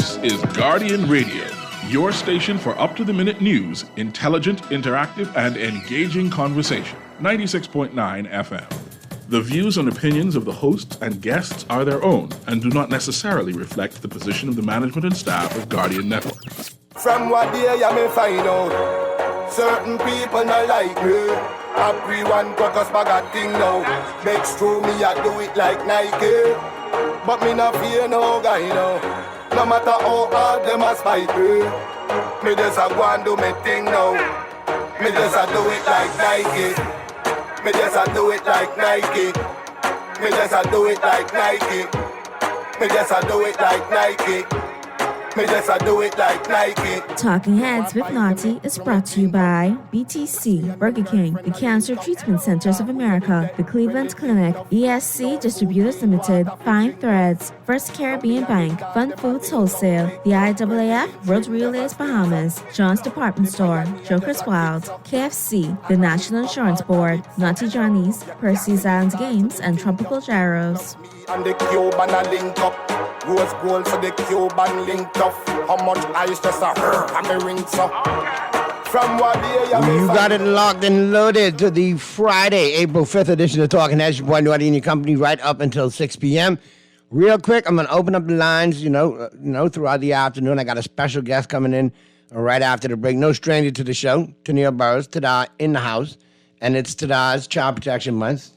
This is Guardian Radio, your station for up-to-the-minute news, intelligent, interactive, and engaging conversation. 96.9 FM. The views and opinions of the hosts and guests are their own and do not necessarily reflect the position of the management and staff of Guardian Network. From what day you may find out, certain people not like me. I pre-one caucus bag a thing now. Next through me I do it like Nike. But me not fear no guy now. No matter how hard them a spite me, me just a go and do me thing now. Me just a do it like Nike. Me just a do it like Nike. Me just a do it like Nike. Me just a do it like Nike. Me just a do it like Nike. Talking Heads with Naughty is brought to you by BTC, Burger King, the Cancer Treatment Centers of America, the Cleveland Clinic, ESC Distributors Limited, Fine Threads, First Caribbean Bank, Fun Foods Wholesale, the IAAF, World Relays Bahamas, John's Department Store, Joker's Wild, KFC, the National Insurance Board, Naughty Johnny's, Percy's Island Games, and Tropical Gyros. And the Cuban a link up. Rose gold for the Cuban linked up. How much ice just a and the rings up. From what day you got it locked and loaded to the Friday, April 5th edition of Talking Heads. Your boy Naughty and your company right up until 6 p.m. Real quick, I'm going to open up the lines, throughout the afternoon. I got a special guest coming in right after the break. No stranger to the show, Tennille Burroughs, Tada in the house. And it's Tada's Child Protection Month,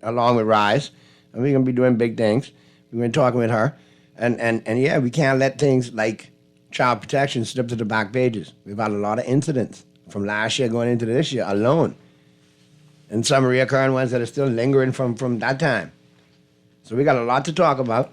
along with Rise. And we're going to be doing big things. We've been talking with her. And yeah, we can't let things like child protection slip to the back pages. We've had a lot of incidents from last year going into this year alone. And some reoccurring ones that are still lingering from that time. So we got a lot to talk about.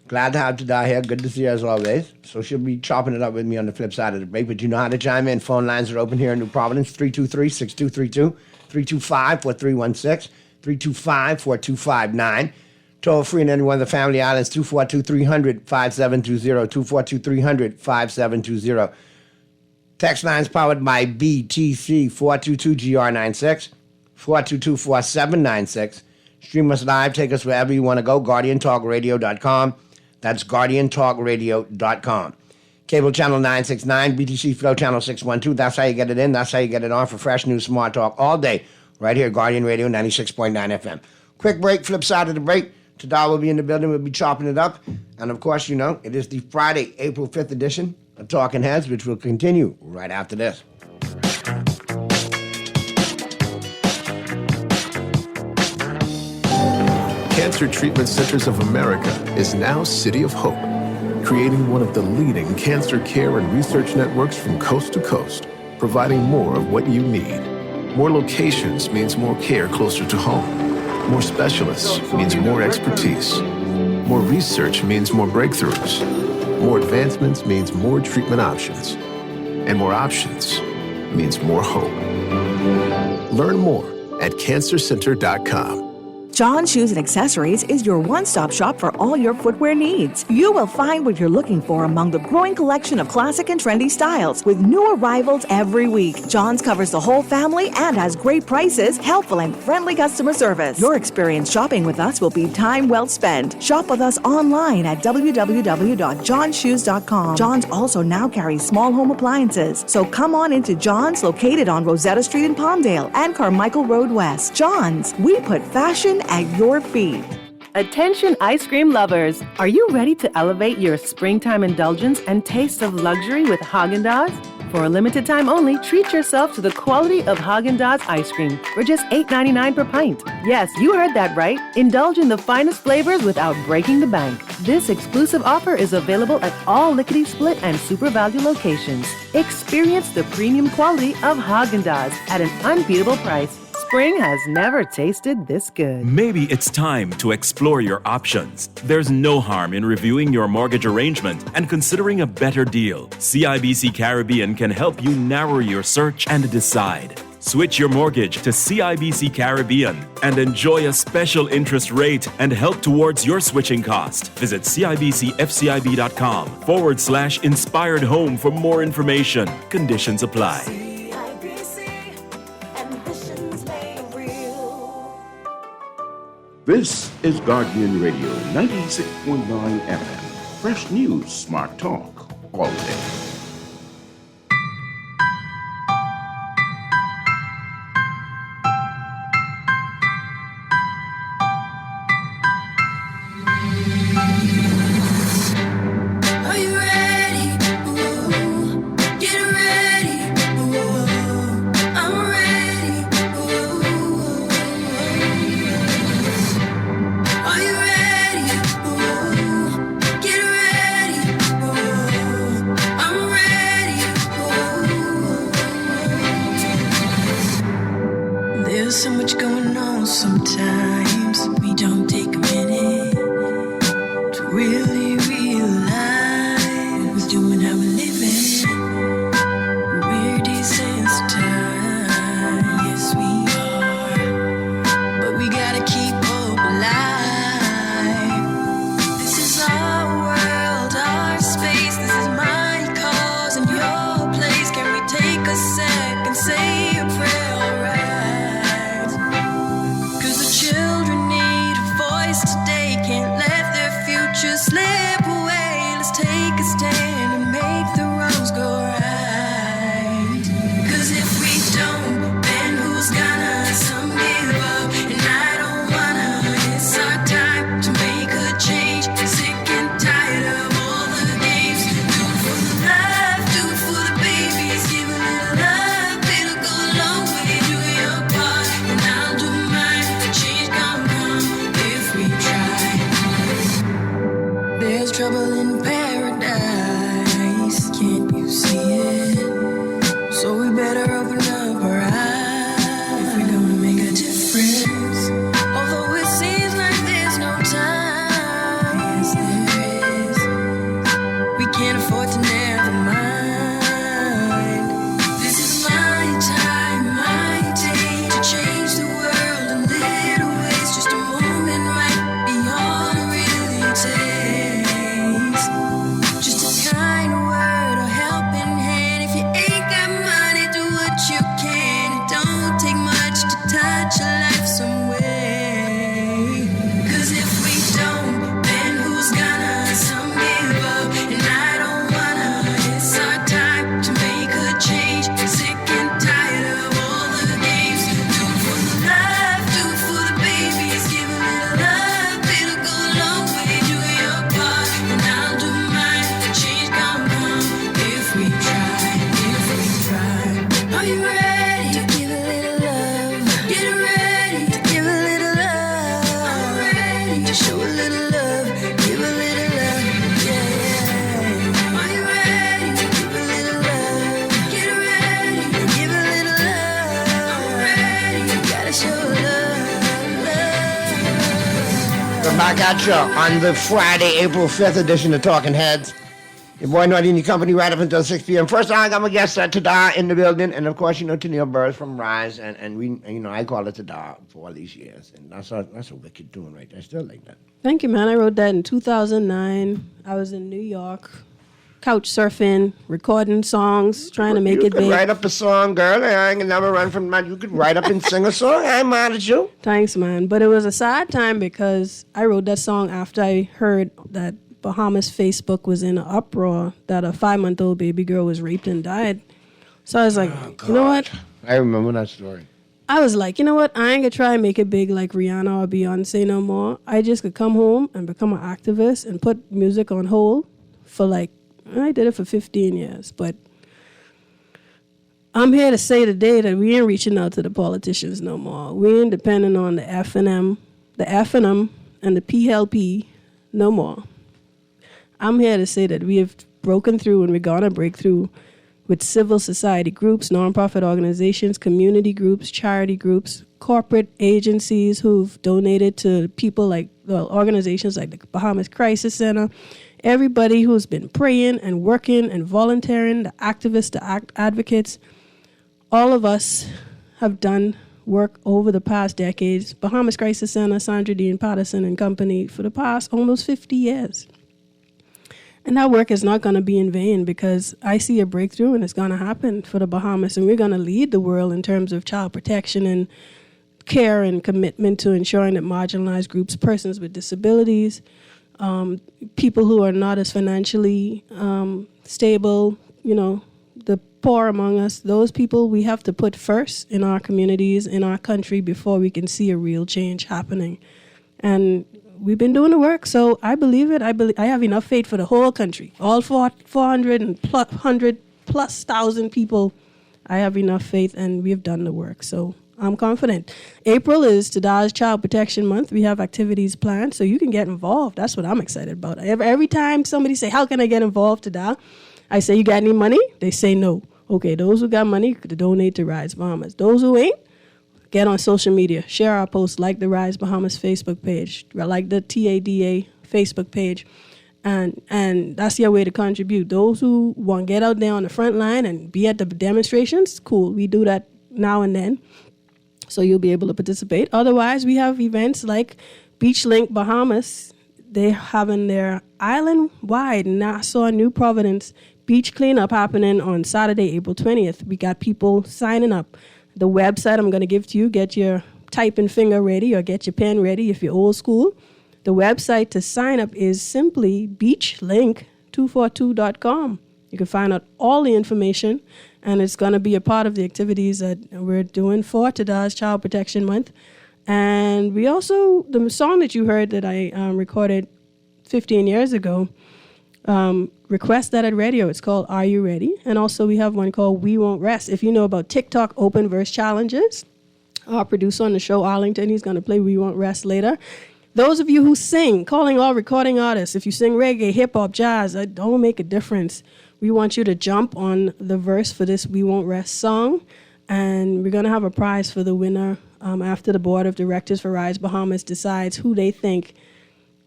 Glad to have Tada here. Good to see her as always. So she'll be chopping it up with me on the flip side of the break. But you know how to chime in. Phone lines are open here in New Providence. 323-6232, 325-4316, 325-4259. Toll free in any one of the family islands, 242-300-5720, 242-300-5720. Text lines powered by BTC, 422-GR96, 422-4796. Stream us live, take us wherever you want to go, GuardianTalkRadio.com. That's GuardianTalkRadio.com. Cable channel 969, BTC Flow channel 612. That's how you get it in. That's how you get it on for fresh news, smart talk all day, right here, Guardian Radio 96.9 FM. Quick break, flip side of the break. Tada will be in the building. We'll be chopping it up. And, of course, it is the Friday, April 5th edition of Talking Heads, which will continue right after this. Cancer Treatment Centers of America is now City of Hope, creating one of the leading cancer care and research networks from coast to coast, providing more of what you need. More locations means more care closer to home. More specialists means more expertise. More research means more breakthroughs. More advancements means more treatment options. And more options means more hope. Learn more at cancercenter.com. John Shoes and Accessories is your one-stop shop for all your footwear needs. You will find what you're looking for among the growing collection of classic and trendy styles with new arrivals every week. John's covers the whole family and has great prices, helpful and friendly customer service. Your experience shopping with us will be time well spent. Shop with us online at www.johnshoes.com. John's also now carries small home appliances. So come on into John's, located on Rosetta Street in Palmdale and Carmichael Road West. John's, we put fashion at your feet. Attention ice cream lovers. Are you ready to elevate your springtime indulgence and taste of luxury with Haagen-Dazs? For a limited time only, treat yourself to the quality of Haagen-Dazs ice cream for just $8.99 per pint. Yes, you heard that right. Indulge in the finest flavors without breaking the bank. This exclusive offer is available at all Lickety Split and Super Value locations. Experience the premium quality of Haagen-Dazs at an unbeatable price. Spring has never tasted this good. Maybe it's time to explore your options. There's no harm in reviewing your mortgage arrangement and considering a better deal. CIBC Caribbean can help you narrow your search and decide. Switch your mortgage to CIBC Caribbean and enjoy a special interest rate and help towards your switching cost. Visit CIBCFCIB.com/inspired home for more information. Conditions apply. This is Guardian Radio 96.9 FM, Fresh news, smart talk, all day. Are you ready? Ooh, get ready. Ooh, I'm ready. Ooh, are you ready? Ooh, get ready. Ooh, I'm ready. Ooh. There's so much going on sometimes. We don't take a minute to really realize doing how we're living. We're desensitized, yes we are, but we gotta keep hope alive. This is our world, our space. This is my cause and your place. Can we take a second, say a prayer, alright? 'Cause the children need a voice today. Can't let their future slip away. Let's take a stand and make the roads go right. 'Cause if we don't, then who's gonna? Some give up, and I don't wanna. It's our time to make a change. Sick and tired of all the games. Do it for the love, do it for the babies. Give a little love, it'll go a long way. Do your part, and I'll do mine. The change gon' come if we try. There's trouble in paradise, can't you see it? So we better open up our eyes if we're gonna make a difference. Although it seems like there's no time, yes there is. We can't afford to never mind. This is my time, my day to change the world in little ways. Just a moment might be all it really takes. Just a kind word or helping hand. If you ain't got money, do what you can. It don't take much to touch a life some way. 'Cause if we don't, then who's gonna? Some give up, and I don't wanna. It's our time to make a change. Sick and tired of all the games. Do it for the love, do it for the babies. Give a little love, it'll go a long way. Do your part, and I'll do mine. The change gon' come if we try, if we try. Are you ready to give a little love? Get ready to give a little love. I'm ready to show a little love. Give a little love, yeah. Are you ready to give a little love? Get ready to give a little love. I'm ready, you gotta show love, love. We're back at you on the Friday, April 5th edition of Talking Heads. Your boy Nardini Company right up until 6 p.m. First, I got my guest Tada in the building. And of course, Tennille Burris from Rise. And we, I call it Tada for all these years. And that's a wicked tune right there. I still like that. Thank you, man. I wrote that in 2009. I was in New York, couch surfing, recording songs, trying to make it You could big. write up a song, girl. I ain't never run from that. You could write up and sing a song. I ain't mad at you. Thanks, man. But it was a sad time because I wrote that song after I heard that Bahamas Facebook was in an uproar that a 5-month-old baby girl was raped and died. So I was like, you know what? I remember that story. I was like, you know what? I ain't gonna try and make it big like Rihanna or Beyonce no more. I just could come home and become an activist and put music on hold for I did it for 15 years. But I'm here to say today that we ain't reaching out to the politicians no more. We ain't depending on the FNM and the PLP no more. I'm here to say that we have broken through and we're gonna break through with civil society groups, nonprofit organizations, community groups, charity groups, corporate agencies who've donated to people organizations like the Bahamas Crisis Center, everybody who's been praying and working and volunteering, the activists, the advocates. All of us have done work over the past decades. Bahamas Crisis Center, Sandra Dean Patterson and company for the past almost 50 years. And that work is not going to be in vain because I see a breakthrough and it's going to happen for the Bahamas. And we're going to lead the world in terms of child protection and care and commitment to ensuring that marginalized groups, persons with disabilities, people who are not as financially stable, the poor among us, those people we have to put first in our communities, in our country, before we can see a real change happening. And we've been doing the work, so I believe it. I have enough faith for the whole country. All 400 and plus 100,000 people, I have enough faith, and we've done the work. So I'm confident. April is Tada's Child Protection Month. We have activities planned, so you can get involved. That's what I'm excited about. Every time somebody say, how can I get involved, Tada? I say, you got any money? They say no. Okay, those who got money could donate to Rise Bahamas. Those who ain't, get on social media. Share our posts, like the Rise Bahamas Facebook page, like the TADA Facebook page. And that's your way to contribute. Those who want to get out there on the front line and be at the demonstrations, cool. We do that now and then, so you'll be able to participate. Otherwise, we have events like Beach Link Bahamas. They're having their island-wide Nassau New Providence beach cleanup happening on Saturday, April 20th. We got people signing up. The website I'm going to give to you, get your typing finger ready or get your pen ready if you're old school. The website to sign up is simply beachlink242.com. You can find out all the information, and it's going to be a part of the activities that we're doing for Tada's Child Protection Month. And we also, the song that you heard that I recorded 15 years ago, request that at radio. It's called Are You Ready? And also we have one called We Won't Rest. If you know about TikTok open verse challenges, our producer on the show, Arlington, he's going to play We Won't Rest later. Those of you who sing, calling all recording artists, if you sing reggae, hip-hop, jazz, it don't make a difference. We want you to jump on the verse for this We Won't Rest song, and we're going to have a prize for the winner after the board of directors for Rise Bahamas decides who they think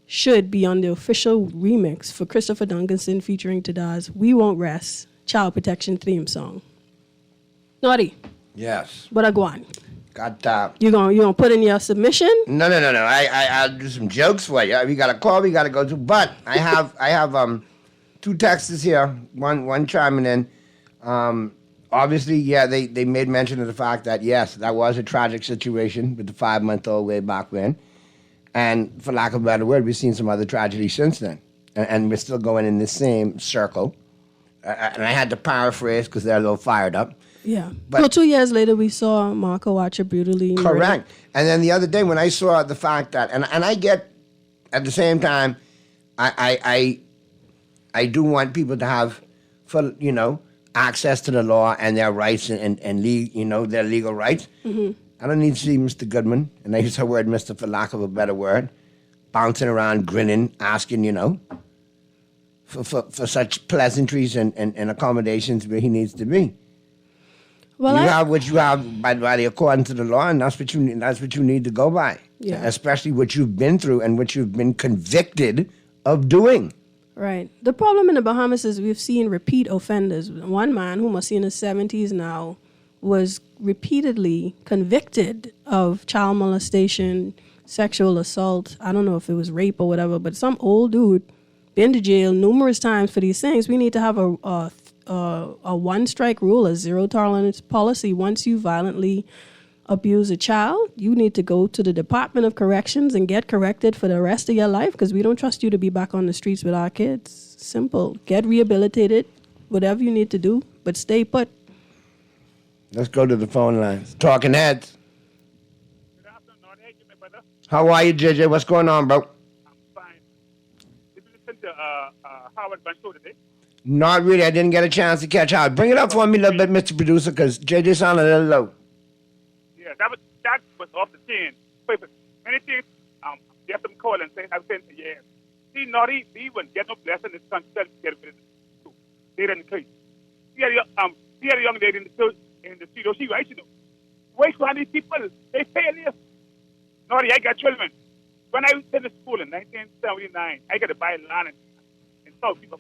should be on the official remix for Christopher Duncanson featuring Tada's We Won't Rest Child Protection theme song. Naughty. Yes. What I go on? Got that. You gonna put in your submission? No. I'll do some jokes for you. We got a call we got to go to, but I have two texts here. One chiming in. Obviously, yeah, they made mention of the fact that yes, that was a tragic situation with the 5-month-old way back when, and for lack of a better word, we've seen some other tragedies since then, and we're still going in the same circle. And I had to paraphrase because they're a little fired up. Yeah. But 2 years later, we saw Marco Archer brutally murdered. Correct. And then the other day when I saw the fact that, and I get, at the same time, I do want people to have, access to the law and their rights and their legal rights. Mm-hmm. I don't need to see Mr. Goodman, and I use her word, Mr. for lack of a better word, bouncing around, grinning, asking, for such pleasantries and accommodations where he needs to be. Well, you have what you have by according to the law, and that's what you need to go by. Yeah. Especially what you've been through and what you've been convicted of doing. Right. The problem in the Bahamas is we've seen repeat offenders. One man who must be in his 70s now was repeatedly convicted of child molestation, sexual assault. I don't know if it was rape or whatever, but some old dude been to jail numerous times for these things. We need to have a one-strike rule, a zero-tolerance policy. Once you violently abuse a child, you need to go to the Department of Corrections and get corrected for the rest of your life because we don't trust you to be back on the streets with our kids. Simple. Get rehabilitated, whatever you need to do, but stay put. Let's go to the phone lines. Talking Heads. Good afternoon. Hey, my brother. How are you, JJ? What's going on, bro? I'm fine. Did you listen to Howard Bunch show today? Not really. I didn't get a chance to catch Howard. Bring it up for me a little bit, Mr. Producer, because JJ sounded a little low. Yeah, that was off the chain. But anything, you have to call and say, I've said yes. See, not even get no blessing in this country to get rid of it. They're in the case. See a young lady in the street, she right, Wait for these people, they failure. Naughty, I got children. When I was in the school in 1979, I got to buy land in South People.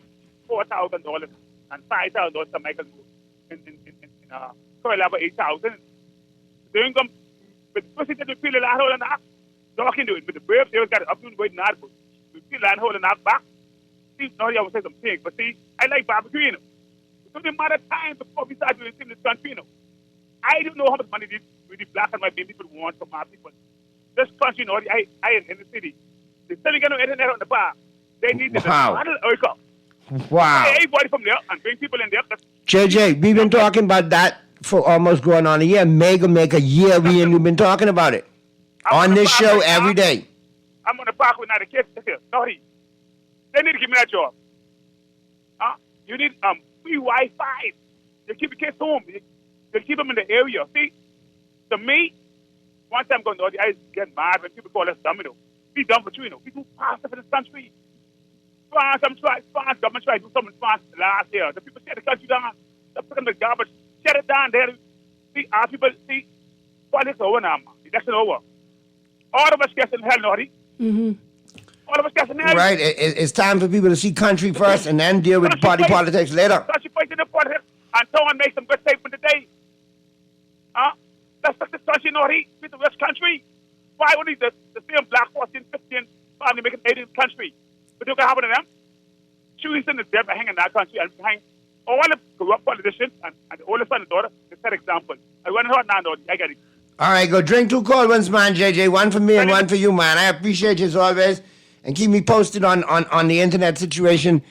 $4,000 and $5,000 to Michael in Coralaba 8,000. The income, but the person that we feel a land hole and a half, talking to it, but the brave, they got up to the way in Arco. We feel land hole and a half back. See, now I would say something, but see, I like barbecue, So the amount of time before we start doing in this country, I don't know how much money the black and white people want from our people. This country, I in the city, they still get no internet on the bar. They need to Wow. model America. Wow. Hey, everybody from there and bring people in there. JJ, we've been talking about that for almost going on a year. Mega make a year we've been talking about it. On this show every day. I'm on the park with the kids here. Sorry. They need to give me that job. You need free Wi-Fi. You keep the kids home. You keep them in the area. See, to me, one time going to I get mad when people call us dumb, We dumb for you, We too fast for this country. France government tried to do something fast last year. The people shut the country down. They're putting the garbage. Shut it down there. See, our people, politics over now. Election over. All of us getting hell, Naughty. Mm-hmm. All of us getting hell. Right. It's time for people to see country first and then deal with the party politics later. Country first in the politics. And someone make some good statement today. Let's the country, Naughty. It's the rich country. Why only the same black 14, 15 family making 18th country? But you can happen to them. Choosing is there hanging in that country and behind all the corrupt politicians and all the son and daughter, they set example. I want to know now, Naughty. I get it. All right, go drink 2 cold ones, man, JJ. One for me and one for you, man. I appreciate you as always. And keep me posted on the internet situation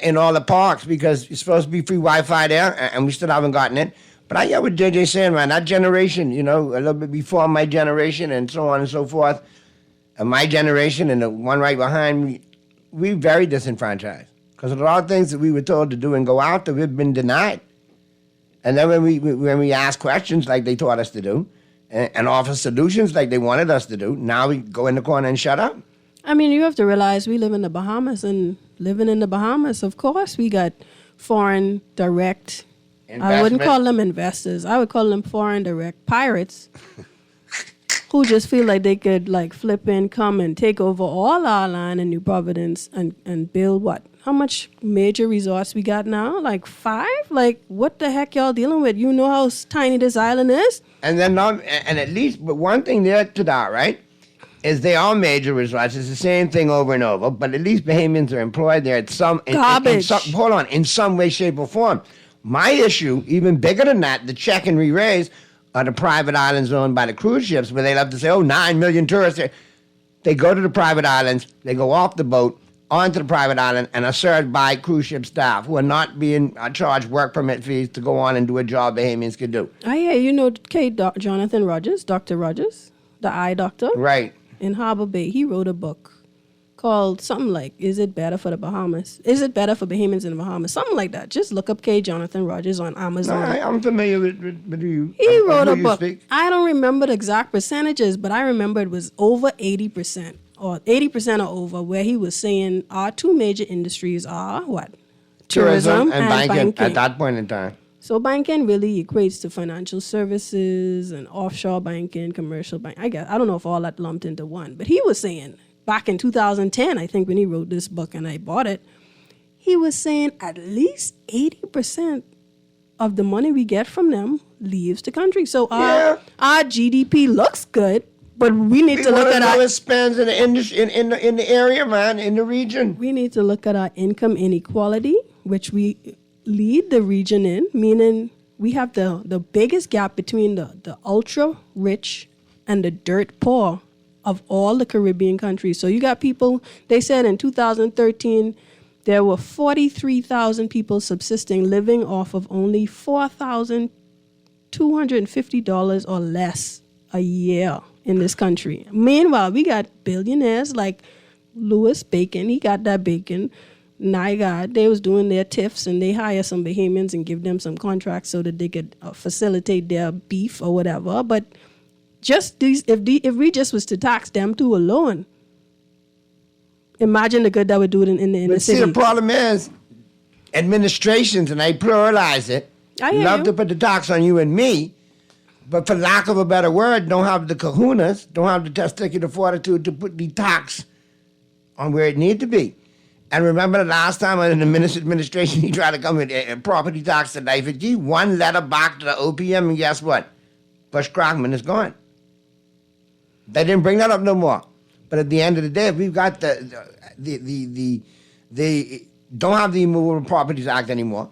in all the parks because it's supposed to be free Wi-Fi there, and we still haven't gotten it. But I get what JJ saying, man. That generation, a little bit before my generation and so on and so forth, and my generation and the one right behind me, we're very disenfranchised. Because a lot of things that we were told to do and go out, that we've been denied. And then when we ask questions like they taught us to do, and offer solutions like they wanted us to do, now we go in the corner and shut up. I mean, you have to realize we live in the Bahamas, and living in the Bahamas, of course, we got foreign direct. I wouldn't call them investors. I would call them foreign direct pirates who just feel like they could flip in, come and take over all our land in New Providence and build what? How much major resorts we got now? 5? What the heck y'all dealing with? You know how tiny this island is? And then, at least, but one thing there to that, right, is they are major resorts. It's the same thing over and over, but at least Bahamians are employed there at some... Garbage. In some way, shape, or form. My issue, even bigger than that, the check and re-raise are the private islands owned by the cruise ships, where they love to say, 9 million tourists. They go to the private islands, they go off the boat, onto the private island, and are served by cruise ship staff who are not being charged work permit fees to go on and do a job Bahamians could do. Oh, yeah, Jonathan Rogers, Dr. Rogers, the eye doctor. Right. In Harbor Bay, he wrote a book called something like, Is It Better for the Bahamas? Is It Better for Bahamians in the Bahamas? Something like that. Just look up K. Jonathan Rogers on Amazon. I'm familiar with you. He wrote a book. I don't remember the exact percentages, but I remember it was over 80%. Or 80% or over, where he was saying our 2 major industries are what? Tourism and banking. At that point in time. So banking really equates to financial services and offshore banking, commercial bank. I don't know if all that lumped into one, but he was saying back in 2010, I think when he wrote this book and I bought it, he was saying at least 80% of the money we get from them leaves the country. So our GDP looks good. But we need to look at how it spends in the industry, in the area, man, in the region. We need to look at our income inequality, which we lead the region in, meaning we have the biggest gap between the ultra rich and the dirt poor of all the Caribbean countries. So you got people, they said in 2013, there were 43,000 people subsisting, living off of only $4,250 or less a year in this country. Meanwhile, we got billionaires like Louis Bacon. He got that bacon. NIGAD, they was doing their TIFs, and they hire some Bahamians and give them some contracts so that they could facilitate their beef or whatever. But just these, if we just was to tax them too alone, imagine the good that would do it in the city. See, the problem is administrations, and I pluralize it, love to put the tax on you and me, but for lack of a better word, don't have the kahunas, don't have the testicular fortitude to put the tax on where it need to be. And remember the last time in the administration, he tried to come with a property tax to life. One letter back to the OPM, and guess what? Bush Crockman is gone. They didn't bring that up no more. But at the end of the day, if we've got they don't have the Immovable Properties Act anymore,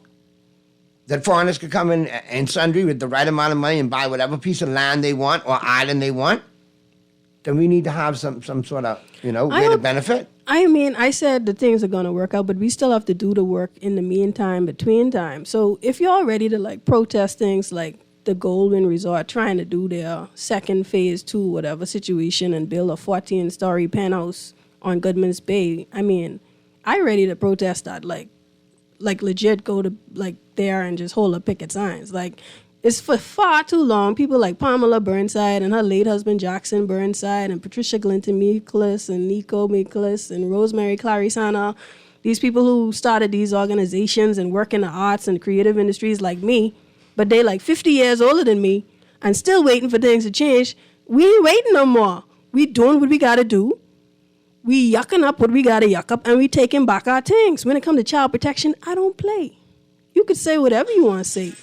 that foreigners could come in sundry with the right amount of money and buy whatever piece of land they want or island they want. then we need to have some sort of, way to benefit. I mean, I said the things are going to work out, but we still have to do the work in the meantime, between time. So if you're ready to like protest things like the Goldwyn Resort trying to do their second phase 2, whatever situation, and build a 14-story penthouse on Goodman's Bay, I mean, I ready to protest that. Like legit go to like there and just hold up picket signs. Like, it's for far too long. People like Pamela Burnside and her late husband Jackson Burnside and Patricia Glinton Miklas and Nico Miklas and Rosemary Clarisana, these people who started these organizations and work in the arts and creative industries like me, but they like 50 years older than me and still waiting for things to change. We ain't waiting no more. We doing what we got to do. We yucking up what we got to yuck up, and we taking back our things. When it comes to child protection, I don't play. You could say whatever you want to say.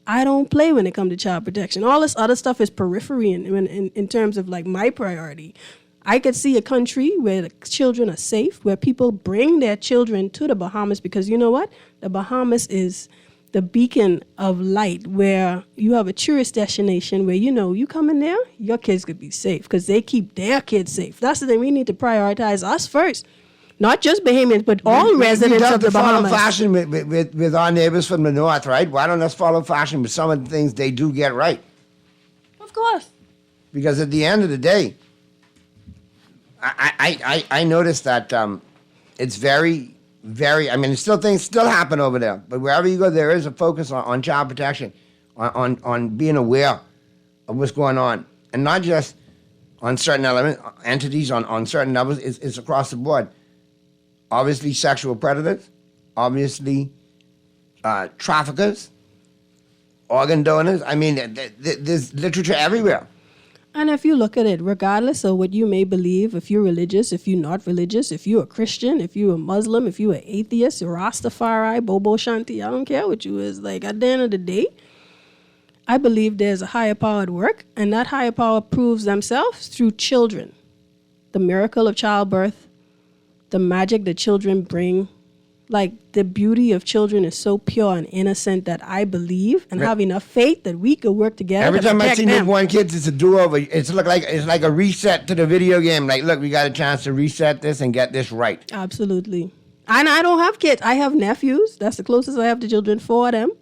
I don't play when it comes to child protection. All this other stuff is periphery in terms of like my priority. I could see a country where the children are safe, where people bring their children to the Bahamas, because you know what? The Bahamas is the beacon of light, where you have a tourist destination where, you come in there, your kids could be safe because they keep their kids safe. That's the thing. We need to prioritize us first. Not just Bahamians, but all residents of the Bahamas. Follow fashion with our neighbors from the north, right? Why don't us follow fashion with some of the things they do get right? Of course. Because at the end of the day, I noticed that it's very, very, things still happen over there. But wherever you go, there is a focus on child protection, on being aware of what's going on. And not just on certain entities, on certain levels, it's across the board. Obviously, sexual predators, obviously, traffickers, organ donors. There's literature everywhere. And if you look at it, regardless of what you may believe, if you're religious, if you're not religious, if you're a Christian, if you're a Muslim, if you're an atheist, a Rastafari, Bobo Shanti, I don't care what you is. Like, at the end of the day, I believe there's a higher power at work, and that higher power proves themselves through children. The miracle of childbirth, the magic that children bring, like the beauty of children is so pure and innocent that I believe and have enough faith that we could work together. Every to time I protect see them. newborn kids, it's a do-over. It's like a reset to the video game. Like, look, we got a chance to reset this and get this right. Absolutely. And I don't have kids. I have nephews. That's the closest I have to children, 4 of them.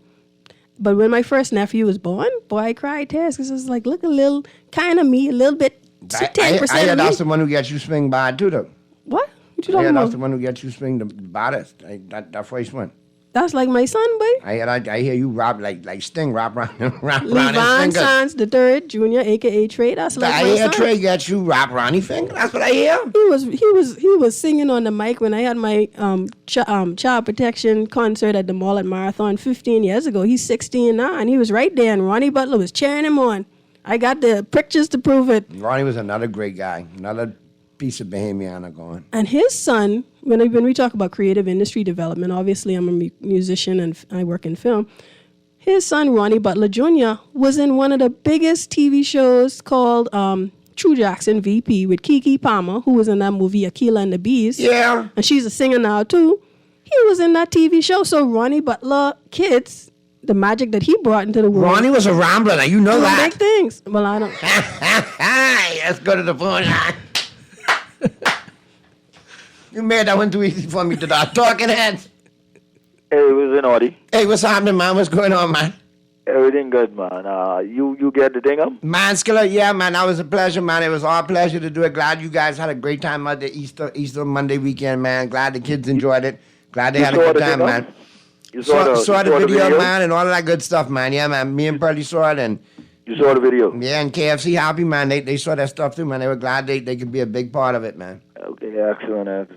But when my first nephew was born, boy, I cried tears because it was like, look, a little kind of me, a little bit, 10% of me. That's the one who gets you swing bad too, though. What? What you talking about? That's the one who gets you swing the baddest. That first one. That's like my son, boy. I hear you rap like Sting rap around his Levon fingers. Sands the third, Junior, aka Trey. That's like I my hear son. Trey gets you rap around his finger. That's what I hear. He was singing on the mic when I had my child protection concert at the mall at Marathon 15 years ago. He's 16 now, and he was right there, and Ronnie Butler was cheering him on. I got the pictures to prove it. Ronnie was another great guy. Another piece of Bahamiana going. And his son, when we talk about creative industry development, obviously I'm a musician and I work in film. His son, Ronnie Butler Jr., was in one of the biggest TV shows called True Jackson VP with Keke Palmer, who was in that movie Akilah and the Bees. Yeah. And she's a singer now too. He was in that TV show. So Ronnie Butler kids, the magic that he brought into the world. Ronnie was a rambler. Now you know that. Big things. Well, I don't. Let's go to the phone line. You made that one too easy for me to start talking heads. Hey, what's in Audie? Hey, what's happening, man? What's going on, man? Everything good, man. You get the thing up? Man, Skiller, yeah, man, that was a pleasure, man. It was our pleasure to do it. Glad you guys had a great time out there Easter Monday weekend, man. Glad the kids enjoyed it. Glad they had a good time, man. You saw the video, man, and all of that good stuff, man. Yeah, man. Me and Pearlie saw it, and you saw the video. Yeah, and KFC happy, man. They saw that stuff too, man. They were glad they could be a big part of it, man. Okay, excellent.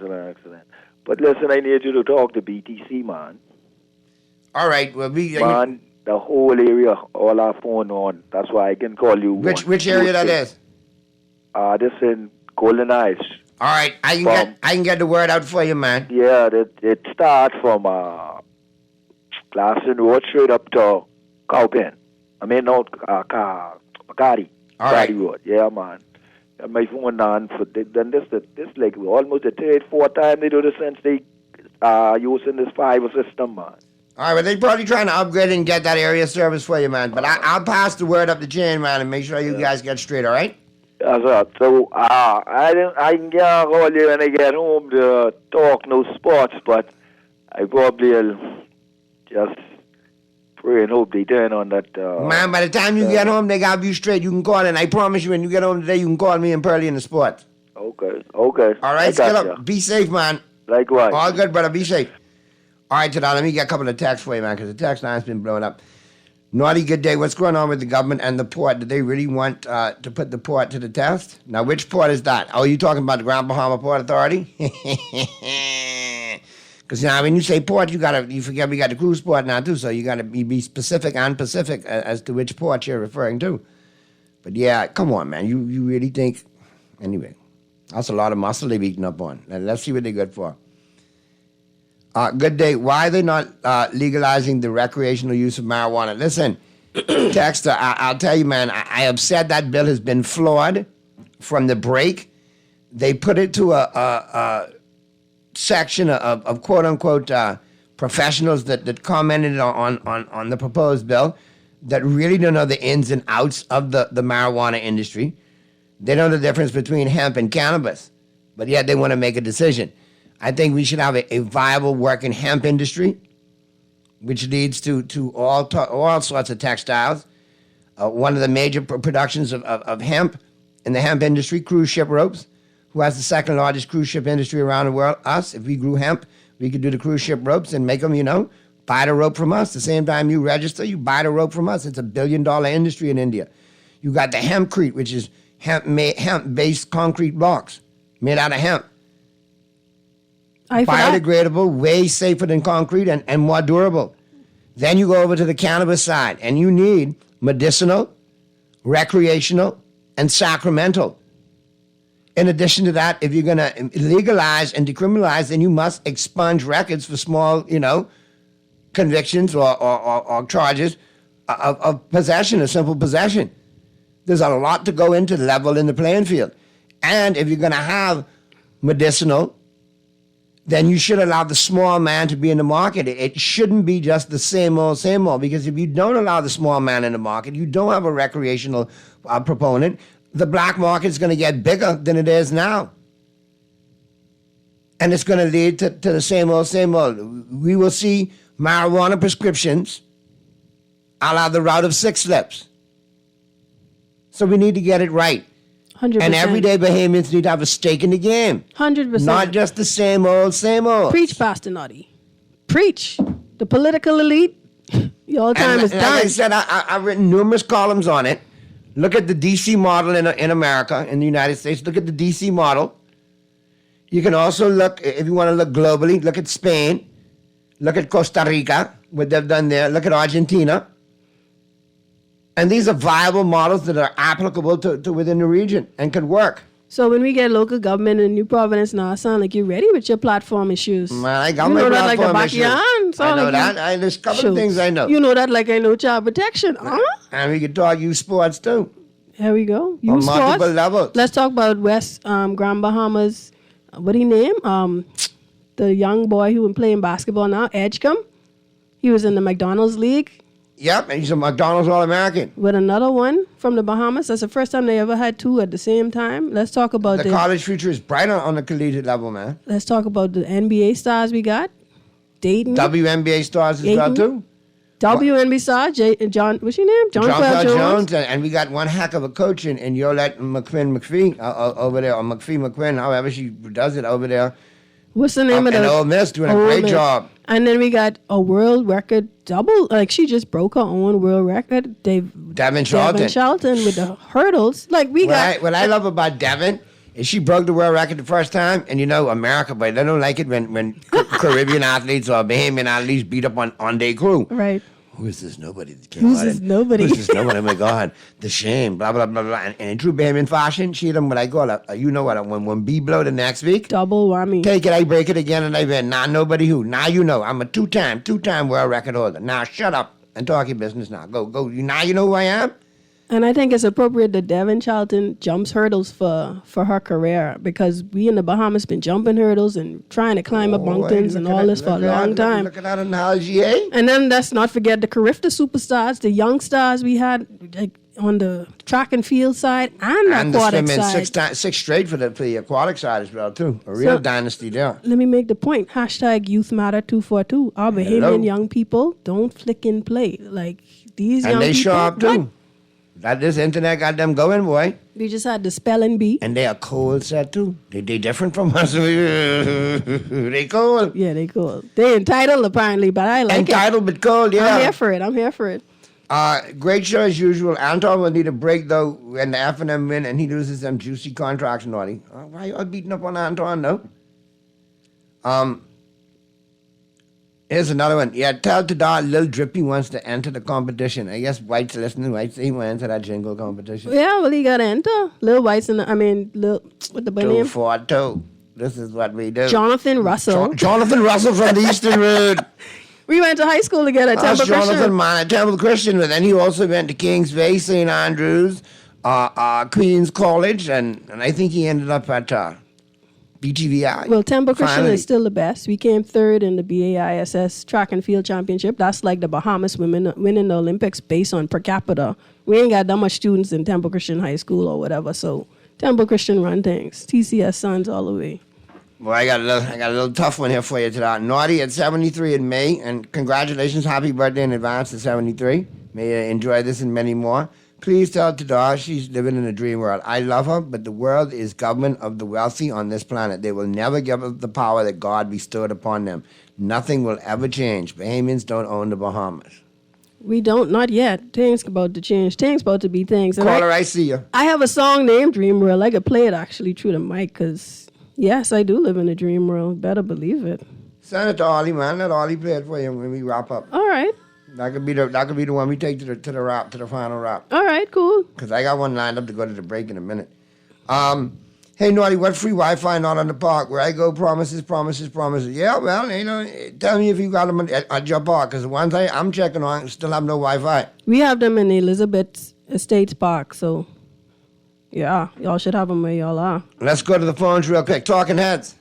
But listen, I need you to talk to BTC, man. All right, well, man, the whole area, all our phone on. That's why I can call you. Which area that is? This in Golden Eyes. All right, I can get the word out for you, man. Yeah, it starts from Glasson Road straight up to Cowpen. I mean, not Makati. All right. Road. Yeah, man. And my phone on for this like almost the third, fourth time they do this since they using this fiber system, man. All right, well, they're probably trying to upgrade and get that area service for you, man. But I'll pass the word up the chain, man, and make sure you guys get straight, all right? So I can call you when I get home to talk no sports, but I probably will just pray and hope they turn on that. Man, by the time you get home, they got you straight. You can call, and I promise you, when you get home today, you can call me and Pearly in the sports. Okay. All right, Skillup, be safe, man. Likewise. All good, brother. Be safe. All right, Tada, let me get a couple of texts for you, man, because the text line's been blown up. Naughty, good day. What's going on with the government and the port? Do they really want to put the port to the test? Now, which port is that? Oh, you talking about the Grand Bahama Port Authority? Because now, when you say port, you forget we got the cruise port now too. So you got to be specific and Pacific as to which port you're referring to. But yeah, come on, man. You really think? Anyway, that's a lot of muscle they've eaten up on. Now, let's see what they're good for. Good day. Why are they not legalizing the recreational use of marijuana? Listen, Texter, I'll tell you, man, I have said that bill has been flawed from the break. They put it to a section of quote-unquote professionals that commented on the proposed bill that really don't know the ins and outs of the marijuana industry. They know the difference between hemp and cannabis, but yet they want to make a decision. I think we should have a viable working hemp industry, which leads to all sorts of textiles. One of the major productions of hemp in the hemp industry, cruise ship ropes. Who has the second largest cruise ship industry around the world? Us. If we grew hemp, we could do the cruise ship ropes and make them, buy the rope from us. The same time you register, you buy the rope from us. It's $1 billion industry in India. You got the hempcrete, which is hemp-based concrete blocks made out of hemp. Biodegradable, way safer than concrete and more durable. Then you go over to the cannabis side, and you need medicinal, recreational, and sacramental. In addition to that, if you're going to legalize and decriminalize, then you must expunge records for small, convictions or charges of possession, a simple possession. There's a lot to go into level in the playing field. And if you're going to have medicinal, then you should allow the small man to be in the market. It shouldn't be just the same old, because if you don't allow the small man in the market, you don't have a recreational proponent, the black market is going to get bigger than it is now. And it's going to lead to the same old. We will see marijuana prescriptions a la the route of six slips. So we need to get it right. 100%. And everyday Bahamians need to have a stake in the game. 100%. Not just the same old. Preach, Pastor Naughty. Preach. The political elite, your time is done. Like I said, I've written numerous columns on it. Look at the D.C. model in America, in the United States. Look at the D.C. model. You can also look, if you want to look globally, look at Spain. Look at Costa Rica, what they've done there. Look at Argentina. And these are viable models that are applicable to within the region and could work. So when we get local government in New Providence now, it sounds like you're ready with your platform issues. Man, I got my platform issues. I know that. There's a couple of things I know. You know that like I know child protection, huh? And we can talk youth sports too. There we go. Youth sports. On multiple levels. Let's talk about West Grand Bahamas. What he name? The young boy who been playing basketball now, Edgecombe. He was in the McDonald's League. Yep, and he's a McDonald's All-American. With another one from the Bahamas. That's the first time they ever had two at the same time. Let's talk about the college future is bright on the collegiate level, man. Let's talk about the NBA stars we got. Dayton. WNBA stars as well, too. WNBA star, John, what's your name? John Quell Jones. And we got one heck of a coach in Yolette McPhee over there, or McPhee, however she does it over there. What's the name of the... And Ole Miss doing a great job. And then we got a world record double. Like, she just broke her own world record. Devin Charlton with the hurdles. Like, What I love about Devin is she broke the world record the first time. And, America, but they don't like it when Caribbean athletes or Bahamian athletes beat up on their crew. Right. Who is this nobody that came Who's this nobody? Who's this nobody? Oh, my God. The shame, blah, blah, blah, blah. And in true Bahamian fashion, she done what I call when B blow the next week. Double whammy. Take it, I break it again, and I win. Now nobody who. Now you know. I'm a two-time world record holder. Now shut up and talk your business now. Go. Now you know who I am? And I think it's appropriate that Devin Charlton jumps hurdles for her career, because we in the Bahamas been jumping hurdles and trying to climb up mountains and all this for a long time. Look at that analogy, eh? And then let's not forget the Carifta superstars, the young stars we had. Like, on the track and field side and the aquatic side. Six straight for the aquatic side as well too. A real dynasty there. Let me make the point. Hashtag Youth Matter 242. Our Bahamian young people don't flick and play. Like these young people. And they show up too. That this internet got them going, boy. We just had the spelling bee. And they are cold set too. They different from us. They cold. Yeah, they cold. They entitled apparently, but I like entitled but cold, yeah. I'm here for it. Great show as usual. Anton will need a break though when the F&M win and he loses them juicy contracts, Naughty. Why you all beating up on Anton though? Here's another one. Yeah, tell Tadar Lil Drippy wants to enter the competition. I guess White's listening. White say he want to enter that jingle competition. Yeah, well, he got to enter. Lil White's in the, what the boy name? 242. This is what we do. Jonathan Russell. Jonathan Russell from the Eastern Road. We went to high school together at Temple Christian. Jonathan, man, at Temple Christian. But then he also went to Kings Bay, St. Andrews, Queens College, and I think he ended up at BTVI. Well, Temple Christian is still the best. We came third in the BAISS Track and Field Championship. That's like the Bahamas women winning the Olympics based on per capita. We ain't got that much students in Temple Christian High School or whatever, so Temple Christian run things. TCS Sons all the way. Well, I got a little tough one here for you today. Naughty at 73 in May, and congratulations, happy birthday in advance to 73. May you enjoy this and many more. Please tell Tadar she's living in a dream world. I love her, but the world is government of the wealthy on this planet. They will never give up the power that God bestowed upon them. Nothing will ever change. Bahamians don't own the Bahamas. We don't, not yet. Things about to change. Things about to be things. And Caller, I see you. I have a song named Dream World. I could play it actually through the mic because, yes, I do live in a dream world. Better believe it. Send it to Ollie, man. Let Ollie play it for you when we wrap up. All right. That could be the one we take to the wrap, to the final wrap. All right, cool. Because I got one lined up to go to the break in a minute. Hey, Naughty, what free Wi-Fi not on the park? Where I go, promises. Yeah, well, tell me if you got them at your park. Because the ones I'm checking on still have no Wi-Fi. We have them in Elizabeth Estates Park, so yeah, y'all should have them where y'all are. Let's go to the phones real quick. Talking Heads.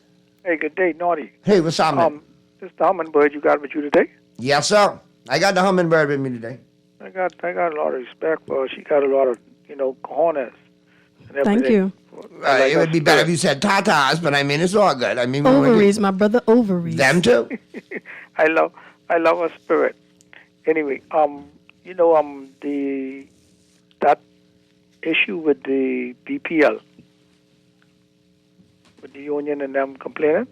Hey, good day, Naughty. Hey, what's up, man? This the hummingbird you got with you today? Yes, sir. I got the hummingbird with me today. I got a lot of respect for her. She got a lot of, cojones and everything. Thank you. It would be better if you said tatas, but I mean, it's all good. I mean, ovaries, my brother, ovaries. Them too. I love her spirit. Anyway, that issue with the BPL, with the union and them complaining.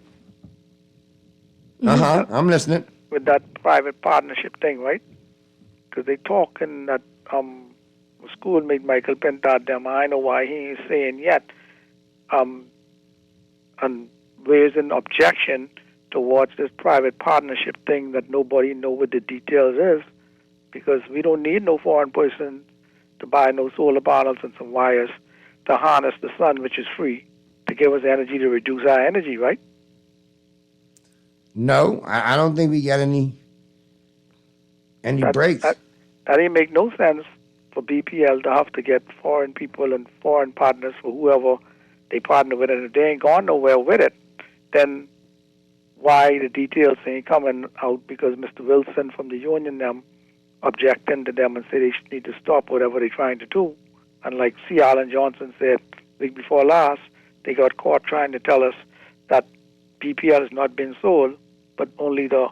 I'm listening. With that private partnership thing, right? Because they talking that schoolmate Michael Pentard them. I know why he ain't saying yet. And raising objection towards this private partnership thing that nobody know what the details is, because we don't need no foreign person to buy no solar panels and some wires to harness the sun, which is free, to give us energy to reduce our energy, right? No, I don't think we get any breaks. That ain't make no sense for BPL to have to get foreign people and foreign partners for whoever they partner with, and if they ain't gone nowhere with it, then why the details ain't coming out? Because Mr. Wilson from the union them objecting to them and say they need to stop whatever they're trying to do. And like C. Alan Johnson said week before last, they got caught trying to tell us that BPL has not been sold, but only the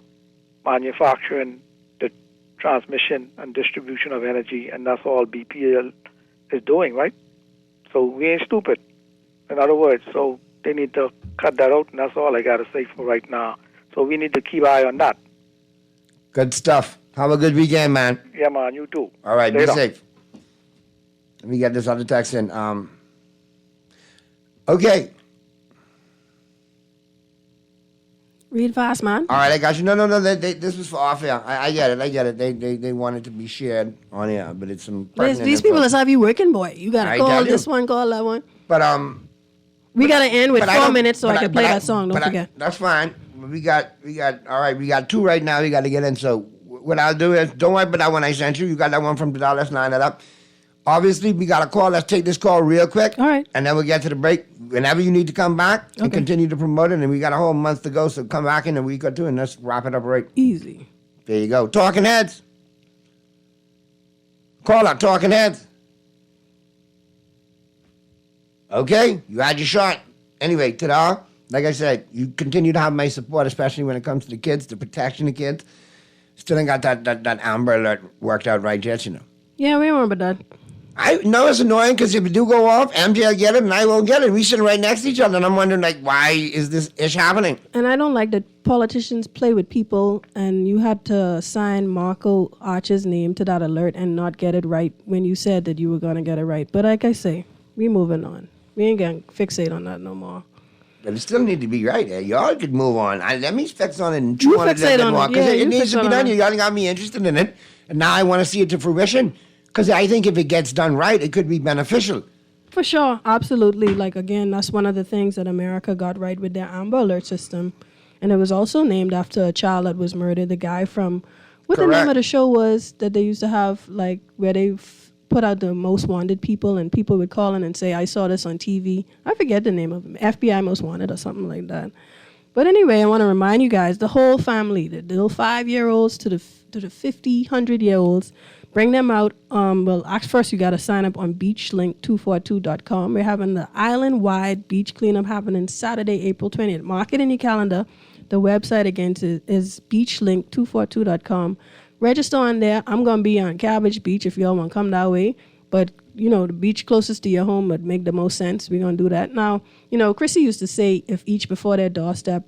manufacturing, the transmission and distribution of energy, and that's all BPL is doing, right? So we ain't stupid. In other words, so they need to cut that out, and that's all I got to say for right now. So we need to keep eye on that. Good stuff. Have a good weekend, man. Yeah, man, you too. All right, Later. be safe. Let me get this other text in. Okay. Read fast, man. All right, I got you. No. This was for off air. I get it. They wanted to be shared on air, but it's some. These people let's have you working, boy. You gotta call this one, call that one. But we gotta end with 4 minutes so I can play that song. Don't forget. That's fine. We got. All right, we got 2 right now. We got to get in. So what I'll do is, don't worry about that one I sent you. You got that one from Tadar. Let's line that up. Obviously, we got a call. Let's take this call real quick. All right. And then we'll get to the break. Whenever you need to come back and continue to promote it. And we got a whole month to go, so come back in a week or 2 and let's wrap it up right. Easy. There you go. Talking Heads. Call up, Talking Heads. Okay? You had your shot. Anyway, ta-da. Like I said, you continue to have my support, especially when it comes to the kids, the protection of kids. Still ain't got that Amber Alert worked out right yet, you know. Yeah, we remember that. I know it's annoying because if it do go off, MJ will get it and I won't get it. We sitting right next to each other and I'm wondering, like, why is this ish happening? And I don't like that politicians play with people and you had to sign Marco Archer's name to that alert and not get it right when you said that you were going to get it right. But like I say, we moving on. We ain't going to fixate on that no more. But it still need to be right. Y'all could move on. Let me fix on it and You chew on it a fixate little bit on more. it. Because Yeah, it you needs to fixate be on done. it. Y'all got me interested in it. And now I want to see it to fruition. Because I think if it gets done right, it could be beneficial. For sure. Absolutely. Like, again, that's one of the things that America got right with their Amber Alert system. And it was also named after a child that was murdered. The guy from, what the name of the show was that they used to have, like, where they put out the most wanted people and people would call in and say, I saw this on TV. I forget the name of it. FBI Most Wanted or something like that. But anyway, I want to remind you guys, the whole family, the little 5-year-olds to the 50, 100-year-olds, bring them out. Well, first you got to sign up on beachlink242.com. We're having the island-wide beach cleanup happening Saturday, April 20th. Mark it in your calendar. The website, again, is beachlink242.com. Register on there. I'm going to be on Cabbage Beach if y'all want to come that way. But, you know, the beach closest to your home would make the most sense. We're going to do that. Now, you know, Chrissy used to say if each before their doorstep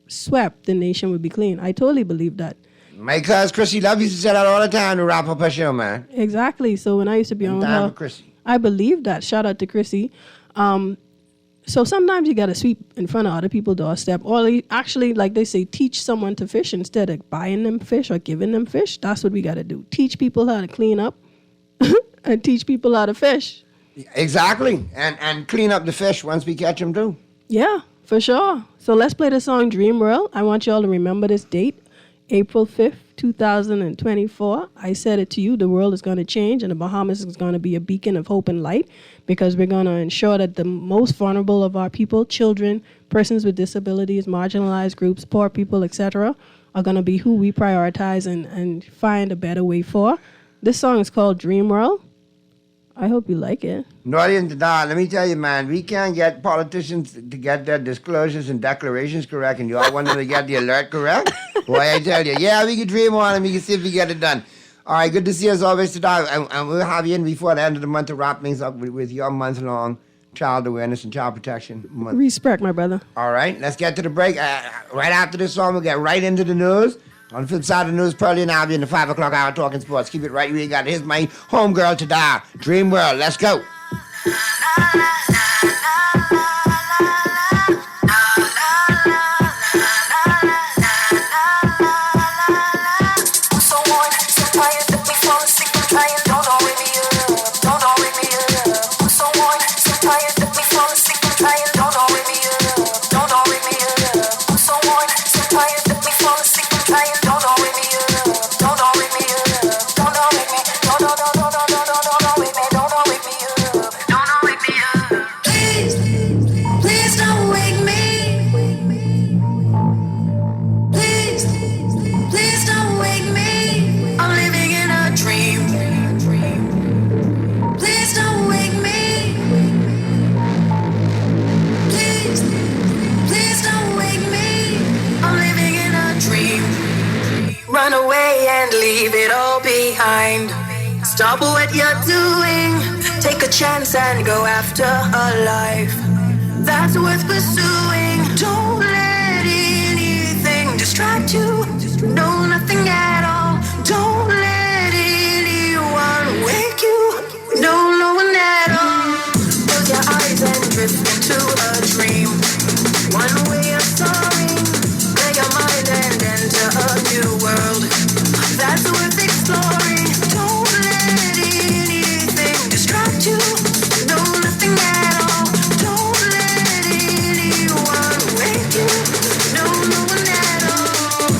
swept, the nation would be clean. I totally believe that. My cousin Chrissy Love used to say that all the time to wrap up her show, man. Exactly. So when I used to be on with her, Chrissy. I believe that. Shout out to Chrissy. So sometimes you got to sweep in front of other people's doorstep. Or actually, like they say, teach someone to fish instead of buying them fish or giving them fish. That's what we got to do. Teach people how to clean up and teach people how to fish. Exactly. And clean up the fish once we catch them, too. Yeah, for sure. So let's play the song Dream World. I want y'all to remember this date, April 5th, 2024. I said it to you, the world is going to change and the Bahamas is going to be a beacon of hope and light because we're going to ensure that the most vulnerable of our people, children, persons with disabilities, marginalized groups, poor people, etc., are going to be who we prioritize and find a better way for. This song is called Dream World. I hope you like it. Naughty and Dada, let me tell you, man, we can't get politicians to get their disclosures and declarations correct, and you all want them to get the alert correct? Boy, I tell you, yeah, we can dream on and we can see if we get it done. All right, good to see you as always today, and we'll have you in before the end of the month to wrap things up with your month-long child awareness and child protection month. Respect, my brother. All right, let's get to the break. Right after this song, we'll get right into the news. On the flip side of the news, Pearlie and I'll be in the 5 o'clock hour talking sports. Keep it right where you got it. Here's my homegirl to die. Dream World. Let's go. Run away and leave it all behind. Stop what you're doing. Take a chance and go after a life that's worth pursuing. Don't let anything distract you. No, nothing at all. Don't let anyone wake you. No, no one at all. Close your eyes and drift into a dream. One way of soaring. Clear your mind and enter a new world that's worth exploring. Don't let anything distract you. No, nothing at all. Don't let anyone wake you. No, no one at all.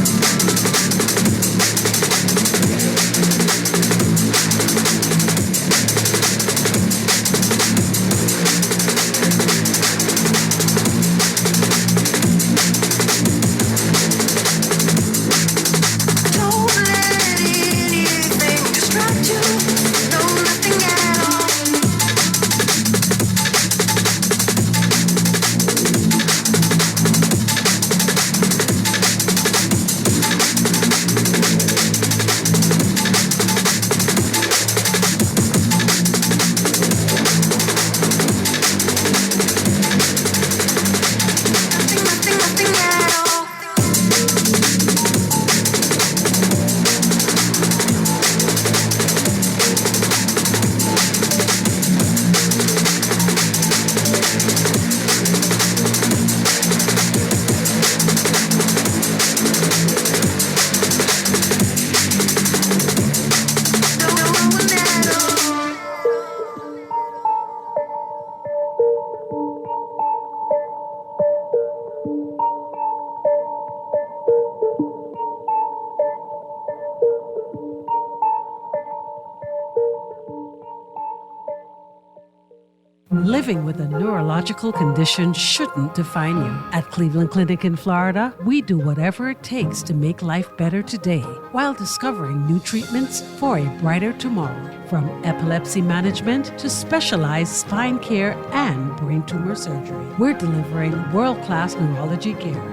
Living with a neurological condition shouldn't define you. At Cleveland Clinic in Florida, we do whatever it takes to make life better today while discovering new treatments for a brighter tomorrow. From epilepsy management to specialized spine care and brain tumor surgery, we're delivering world-class neurology care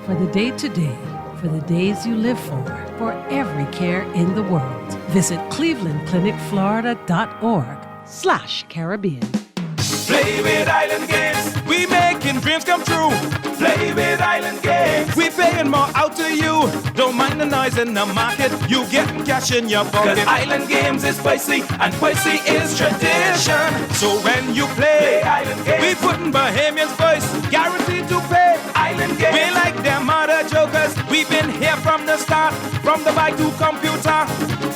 for the day-to-day, for the days you live for every care in the world. Visit clevelandclinicflorida.org/Caribbean. Play with Island Games. We making dreams come true. Play with Island Games. We paying more out to you. Don't mind the noise in the market. You getting cash in your pocket. 'Cause Island Games is spicy and spicy is tradition. So when you play Island Games, we putting Bahamians first. Guaranteed to pay. Island Games. We like them other jokers. We've been here from the start. From the bike to computer.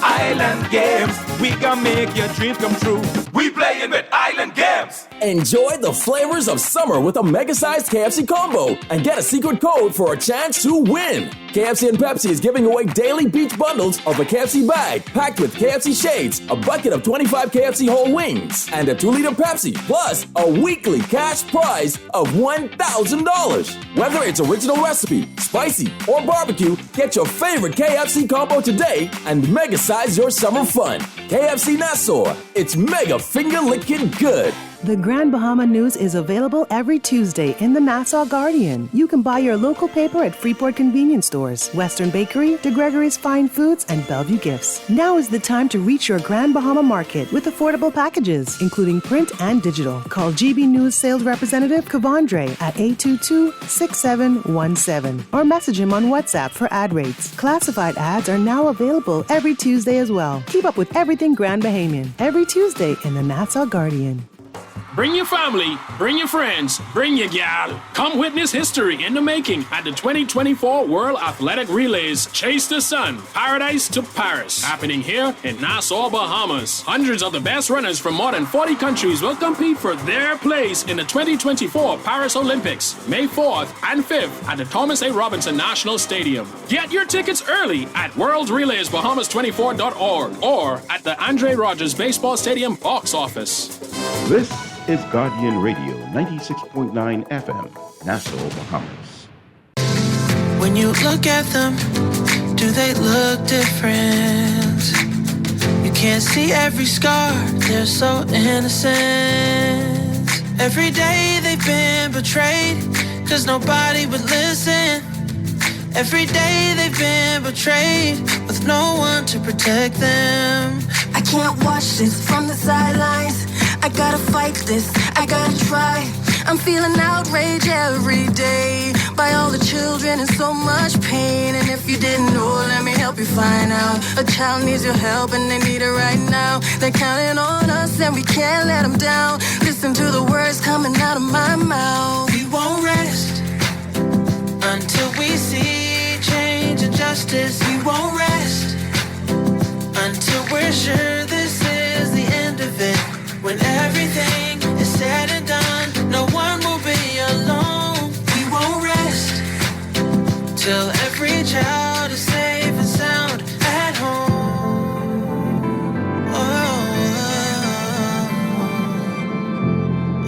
Island Games. We gonna make your dreams come true. We playing with Island Games. Enjoy the flavors of summer with a mega-sized KFC combo and get a secret code for a chance to win. KFC and Pepsi is giving away daily beach bundles of a KFC bag packed with KFC shades, a bucket of 25 KFC whole wings, and a 2-liter Pepsi, plus a weekly cash prize of $1,000. Whether it's original recipe, spicy, or barbecue, get your favorite KFC combo today and mega-size your summer fun. KFC Nassau, it's mega finger-licking good. The Grand Bahama News is available every Tuesday in the Nassau Guardian. You can buy your local paper at Freeport convenience stores, Western Bakery, DeGregory's Fine Foods, and Bellevue Gifts. Now is the time to reach your Grand Bahama market with affordable packages, including print and digital. Call GB News sales representative Kavandre at 822-6717 or message him on WhatsApp for ad rates. Classified ads are now available every Tuesday as well. Keep up with everything Grand Bahamian every Tuesday in the Nassau Guardian. Bring your family, bring your friends, bring your gal. Come witness history in the making at the 2024 World Athletic Relays Chase the Sun, Paradise to Paris, happening here in Nassau, Bahamas. Hundreds of the best runners from more than 40 countries will compete for their place in the 2024 Paris Olympics, May 4th and 5th at the Thomas A. Robinson National Stadium. Get your tickets early at worldrelaysbahamas24.org or at the Andre Rogers Baseball Stadium box office. This is Guardian Radio 96.9 FM, Nassau, Bahamas. When you look at them, do they look different? You can't see every scar, they're so innocent. Every day they've been betrayed, 'cause nobody would listen. Every day they've been betrayed, with no one to protect them. I can't watch this from the sidelines. I gotta fight this, I gotta try. I'm feeling outrage every day by all the children in so much pain. And if you didn't know, let me help you find out. A child needs your help and they need it right now. They're counting on us and we can't let them down. Listen to the words coming out of my mouth. We won't rest until we see change and justice. We won't rest until we're sure this is the end of it. When everything is said and done, no one will be alone. We won't rest till every child is safe and sound at home.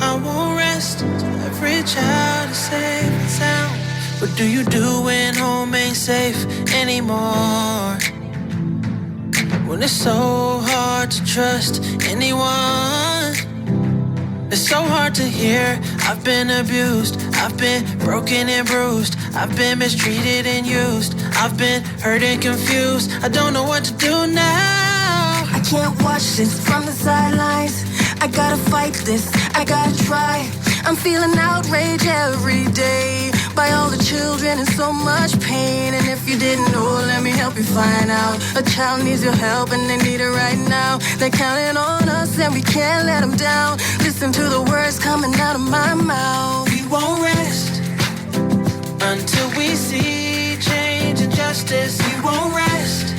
I won't rest till every child is safe and sound. What do you do when home ain't safe anymore? When it's so hard to trust anyone, it's so hard to hear. I've been abused, I've been broken and bruised, I've been mistreated and used, I've been hurt and confused. I don't know what to do now. I can't watch this from the sidelines. I gotta fight this, I gotta try. I'm feeling outrage every day by all the children in so much pain. And if you didn't know, let me help you find out. A child needs your help and they need it right now. They're counting on us and we can't let them down. Listen to the words coming out of my mouth. We won't rest until we see change and justice. We won't rest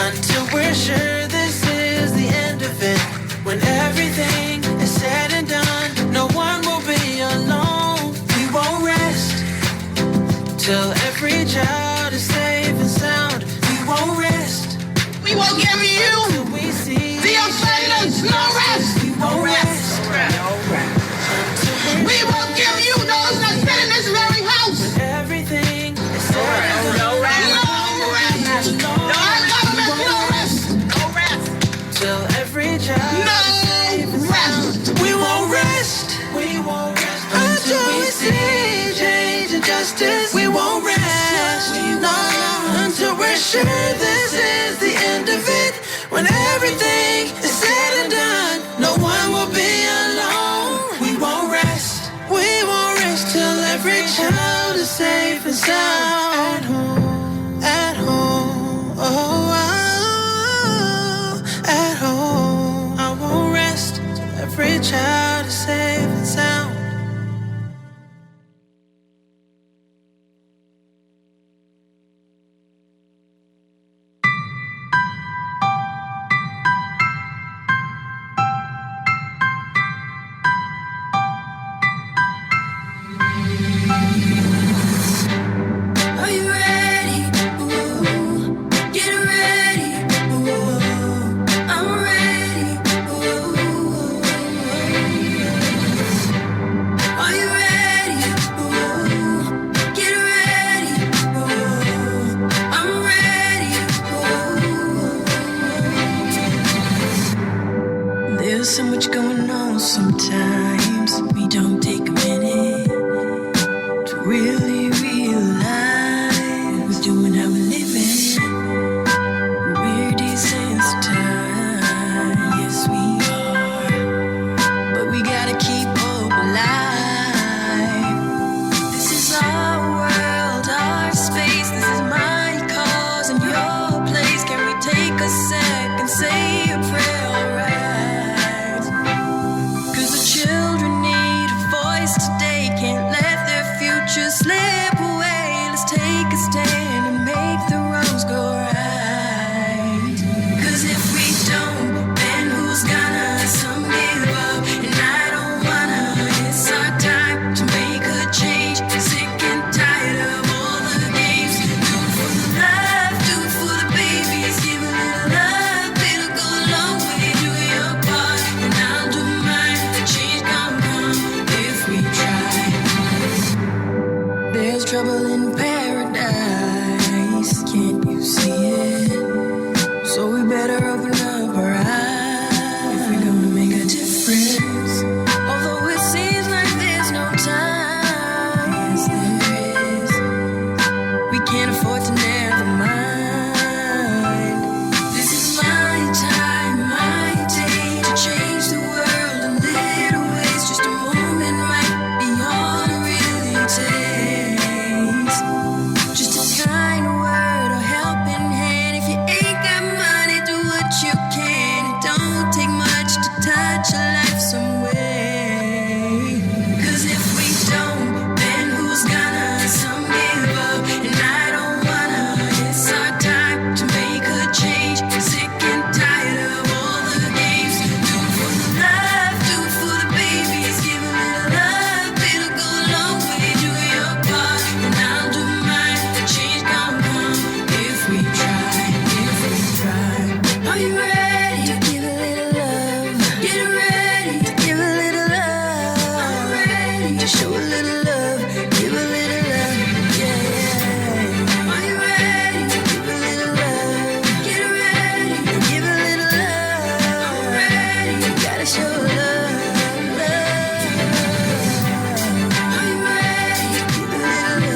until we're sure this is the end of it. When everything is said and done, no one will be alone. We won't rest till every child is safe and sound. We won't rest. We won't give you till we see the offenders no rest. We won't rest so much going on sometimes. We don't take a minute to really realize we're doing how we're living. We're desensitized, yes we are. But we gotta keep hope alive. This is our world, our space. This is my cause and your place. Can we take a second, say a prayer, alright? 'Cause the children need a voice today. Can't let their future slip away. Let's take a stand and make the wrongs go right. 'Cause if we don't, then who's gonna? Some give up, and I don't wanna. It's our time to make a change. Sick and tired of all the games. Do it for the love, do it for the babies. Give a little love, it'll go a long way. Do your part, and I'll do mine. The change come if we try. There's trouble in paradise, can't you see it? So we better open up our eyes if we're gonna make a difference. Although it seems like there's no time, yes there is. We can't afford to never mind. This is my time, my day to change the world in little ways. Just a moment might be all it really takes. Just a kind word or helping hand. If you ain't got money, do what you can. It don't take much to touch a life some way. 'Cause if we don't, then who's gonna? Some give up, and I don't wanna. It's our time to make a change. Sick and tired of all the games. Do it for the love, do it for the babies. Give a little love, it'll go a long way. Do your part, and I'll do mine. The change come if we try, if we try. Are you ready to give a little love? Get ready to give a little love. I'm ready to show a little love. Give a little love, yeah. Are you ready to give a little love? Get ready to give a little love. I'm ready, you gotta show love, love. Are you ready to give a little love?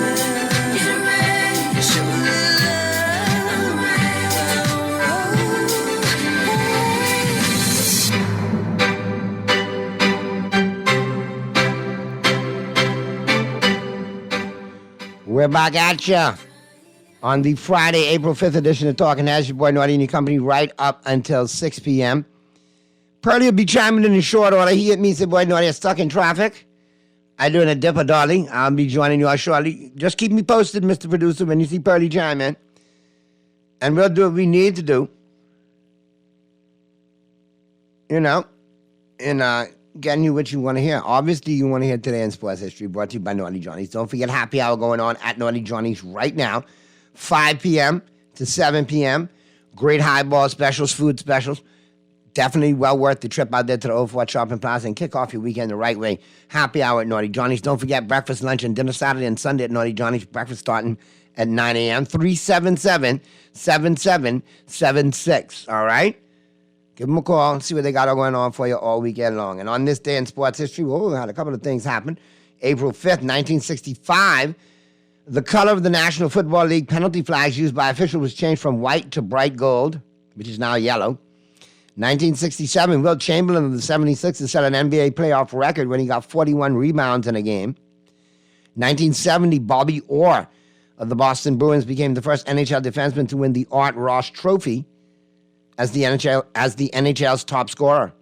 Get ready to show a little love. I'm We're back at ya on the Friday, April 5th edition of Talking Heads. Your boy Naughty and your company right up until 6 p.m. Pearly will be chiming in short order. He hit me and said, boy Naughty, I'm stuck in traffic. I'm doing a dipper, darling. I'll be joining you shortly. Just keep me posted, Mr. Producer, when you see Pearly chime in. And we'll do what we need to do. You know, in getting you what you want to hear. Obviously, you want to hear Today in Sports History, brought to you by Naughty Johnny's. Don't forget happy hour going on at Naughty Johnny's right now, 5 p.m. to 7 p.m. Great highball specials, food specials. Definitely well worth the trip out there to the Old Fort Shopping Plaza and kick off your weekend the right way. Happy hour at Naughty Johnny's. Don't forget breakfast, lunch, and dinner Saturday and Sunday at Naughty Johnny's. Breakfast starting at 9 a.m. 377-7776. All right? Give them a call and see what they got going on for you all weekend long. And on this day in sports history, we had a couple of things happen. April 5th, 1965, the color of the National Football League penalty flags used by officials was changed from white to bright gold, which is now yellow. 1967, Wilt Chamberlain of the 76ers set an NBA playoff record when he got 41 rebounds in a game. 1970, Bobby Orr of the Boston Bruins became the first NHL defenseman to win the Art Ross Trophy as the NHL's top scorer.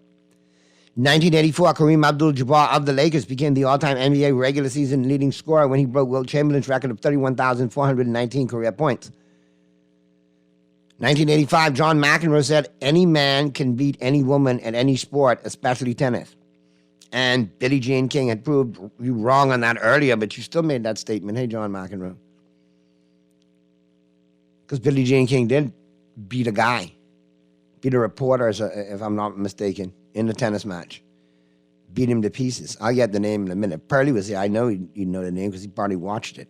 1984, Kareem Abdul-Jabbar of the Lakers became the all-time NBA regular season leading scorer when he broke Wilt Chamberlain's record of 31,419 career points. 1985, John McEnroe said, any man can beat any woman at any sport, especially tennis. And Billie Jean King had proved you wrong on that earlier, but you still made that statement. Hey, John McEnroe. Because Billie Jean King did beat a guy. Beat a reporter, if I'm not mistaken, in the tennis match. Beat him to pieces. I'll get the name in a minute. Pearly was here. I know he'd know the name because he probably watched it.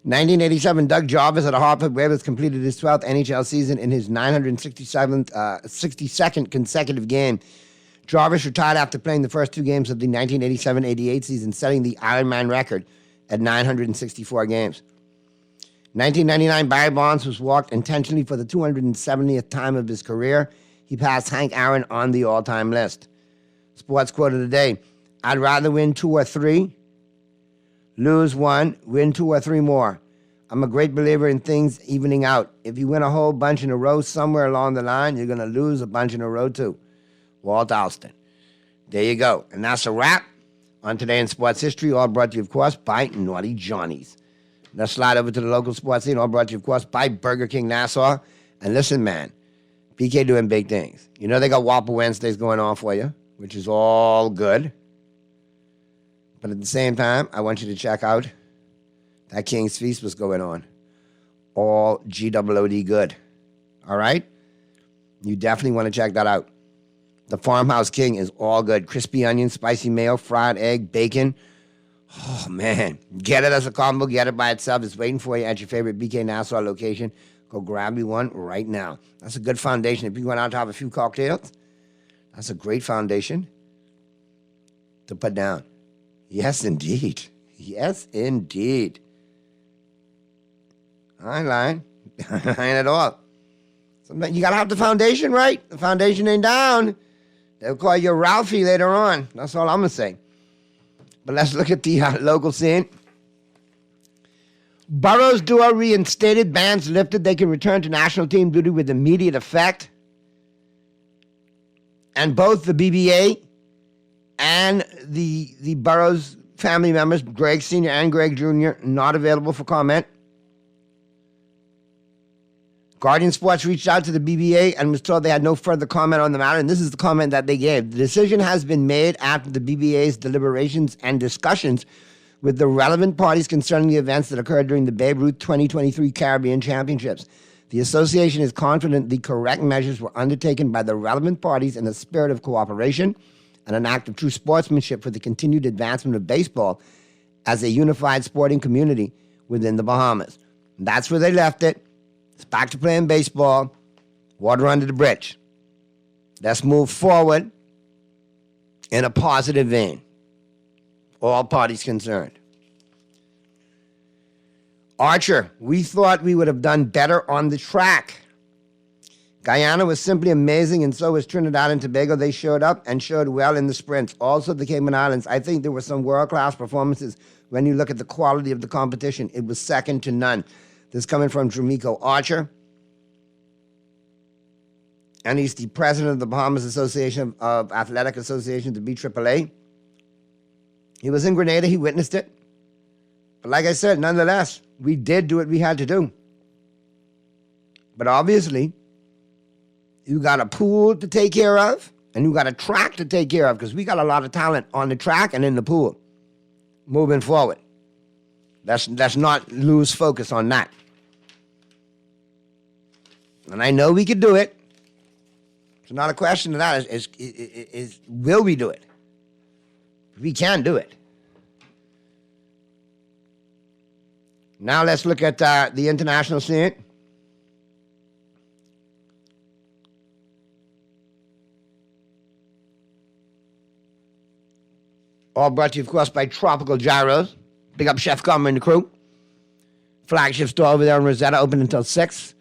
1987, Doug Jarvis of the Hartford Whalers completed his 12th NHL season in his 62nd consecutive game. Jarvis retired after playing the first 2 games of the 1987-88 season, setting the Ironman record at 964 games. 1999, Barry Bonds was walked intentionally for the 270th time of his career. He passed Hank Aaron on the all-time list. Sports quote of the day: I'd rather win 2 or 3, lose 1, win 2 or 3 more. I'm a great believer in things evening out. If you win a whole bunch in a row somewhere along the line, you're going to lose a bunch in a row too. Walt Alston. There you go. And that's a wrap on Today in Sports History, all brought to you, of course, by Naughty Johnny's. Let's slide over to the local sports scene, all brought to you, of course, by Burger King Nassau. And listen, man, BK doing big things. You know they got Whopper Wednesdays going on for you, which is all good. But at the same time, I want you to check out that King's Feast was going on. All G-O-O-D good. All right? You definitely want to check that out. The Farmhouse King is all good. Crispy onion, spicy mayo, fried egg, bacon. Oh, man. Get it as a combo. Get it by itself. It's waiting for you at your favorite BK Nassau location. Go grab you one right now. That's a good foundation. If you went out to have a few cocktails, that's a great foundation to put down. Yes, indeed. Yes, indeed. I ain't lying. I ain't at all. Sometimes you got to have the foundation right. The foundation ain't down. They'll call you Ralphie later on. That's all I'm going to say. But let's look at the local scene. Burroughs duo reinstated. Bans lifted. They can return to national team duty with immediate effect. And both the BBA and the Burroughs family members, Greg Sr. and Greg Jr., not available for comment. Guardian Sports reached out to the BBA and was told they had no further comment on the matter, and this is the comment that they gave. The decision has been made after the BBA's deliberations and discussions with the relevant parties concerning the events that occurred during the Babe Ruth 2023 Caribbean Championships. The association is confident the correct measures were undertaken by the relevant parties in a spirit of cooperation and an act of true sportsmanship for the continued advancement of baseball as a unified sporting community within the Bahamas. And that's where they left it. It's back to playing baseball, water under the bridge. Let's move forward in a positive vein. All parties concerned. Archer, we thought we would have done better on the track. Guyana was simply amazing, and so was Trinidad and Tobago. They showed up and showed well in the sprints. Also, the Cayman Islands. I think there were some world-class performances. When you look at the quality of the competition, it was second to none. This coming from Drumiko Archer. And he's the president of the Bahamas Association of Athletic Association, the BAAA. He was in Grenada. He witnessed it. But like I said, nonetheless, we did do what we had to do. But obviously, you got a pool to take care of, and you got a track to take care of, because we got a lot of talent on the track and in the pool moving forward. Let's not lose focus on that. And I know we could do it. It's not a question of that. Is will we do it? We can do it. Now let's look at the international scene. All brought to you, of course, by Tropical Gyros. Big up Chef Gummer and the crew. Flagship store over there in Rosetta, open until 6.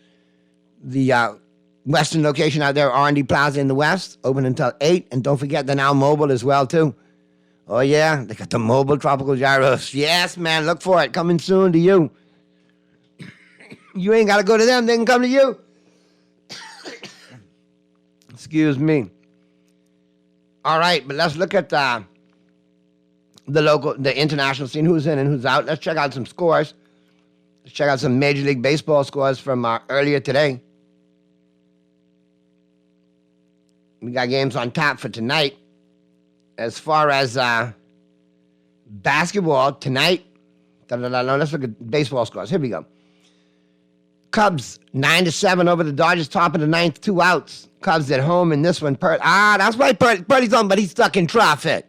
The western location out there, R&D Plaza in the west, open until 8. And don't forget, they're now mobile as well, too. Oh, yeah, they got the mobile Tropical Gyros. Yes, man, look for it. Coming soon to you. You ain't got to go to them. They can come to you. Excuse me. All right, but let's look at the international scene, who's in and who's out. Let's check out some scores. Let's check out some Major League Baseball scores from earlier today. We got games on tap for tonight. As far as basketball, tonight, let's look at baseball scores. Here we go. Cubs, 9-7 over the Dodgers, top of the ninth, 2 outs. Cubs at home in this one. That's why Purdy's on, but he's stuck in traffic.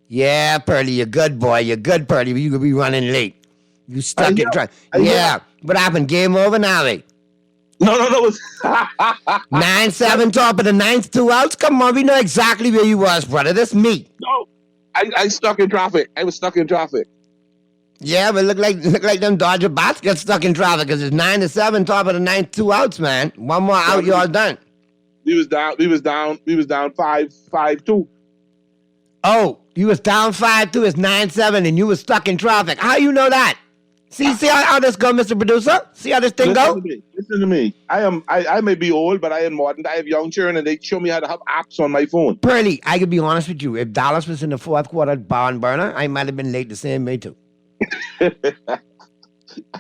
Yeah, Purdy, you're good, boy. You're good, Purdy. You could be running late. You stuck in traffic. Yeah. What happened? Game over now, eh? No. It's 9-7 top of the ninth, 2 outs. Come on, we know exactly where you was, brother. That's me. No, I stuck in traffic. I was stuck in traffic. Yeah, but look like them Dodger bats get stuck in traffic because it's 9-7 top of the ninth, 2 outs, man. One more out, you all done. We was down 5-2. Oh, you was down 5-2. It's 9-7, and you was stuck in traffic. How you know that? See how this go, Mr. Producer? See how this thing go? Listen to me. I may be old, but I am modern. I have young children, and they show me how to have apps on my phone. Pearly, I could be honest with you. If Dallas was in the fourth quarter barn burner, I might have been late the same way too. I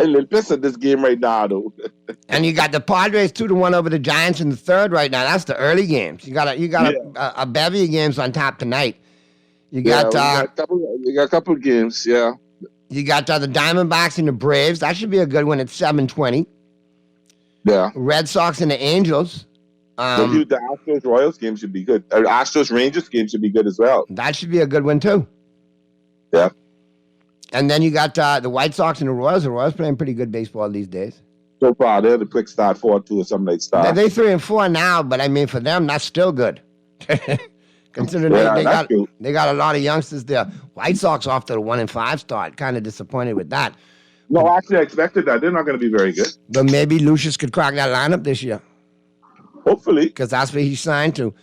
live pissed at this game right now, though. And you got the Padres 2-1 over the Giants in the third right now. That's the early games. You got a bevy of games on top tonight. You got a couple of games, yeah. You got the Diamondbacks and the Braves. That should be a good one at 7:20. Yeah. Red Sox and the Angels. The Astros Royals game should be good. Astros Rangers game should be good as well. That should be a good one too. Yeah. And then you got the White Sox and the Royals. The Royals playing pretty good baseball these days. So far, they're the quick start 4-2 or something like that. They 3-4 now, but I mean for them that's still good. Considering they got a lot of youngsters there. White Sox off to the 1-5 start. Kind of disappointed with that. No, actually, I expected that. They're not going to be very good. But maybe Lucius could crack that lineup this year. Hopefully. Because that's where he signed to.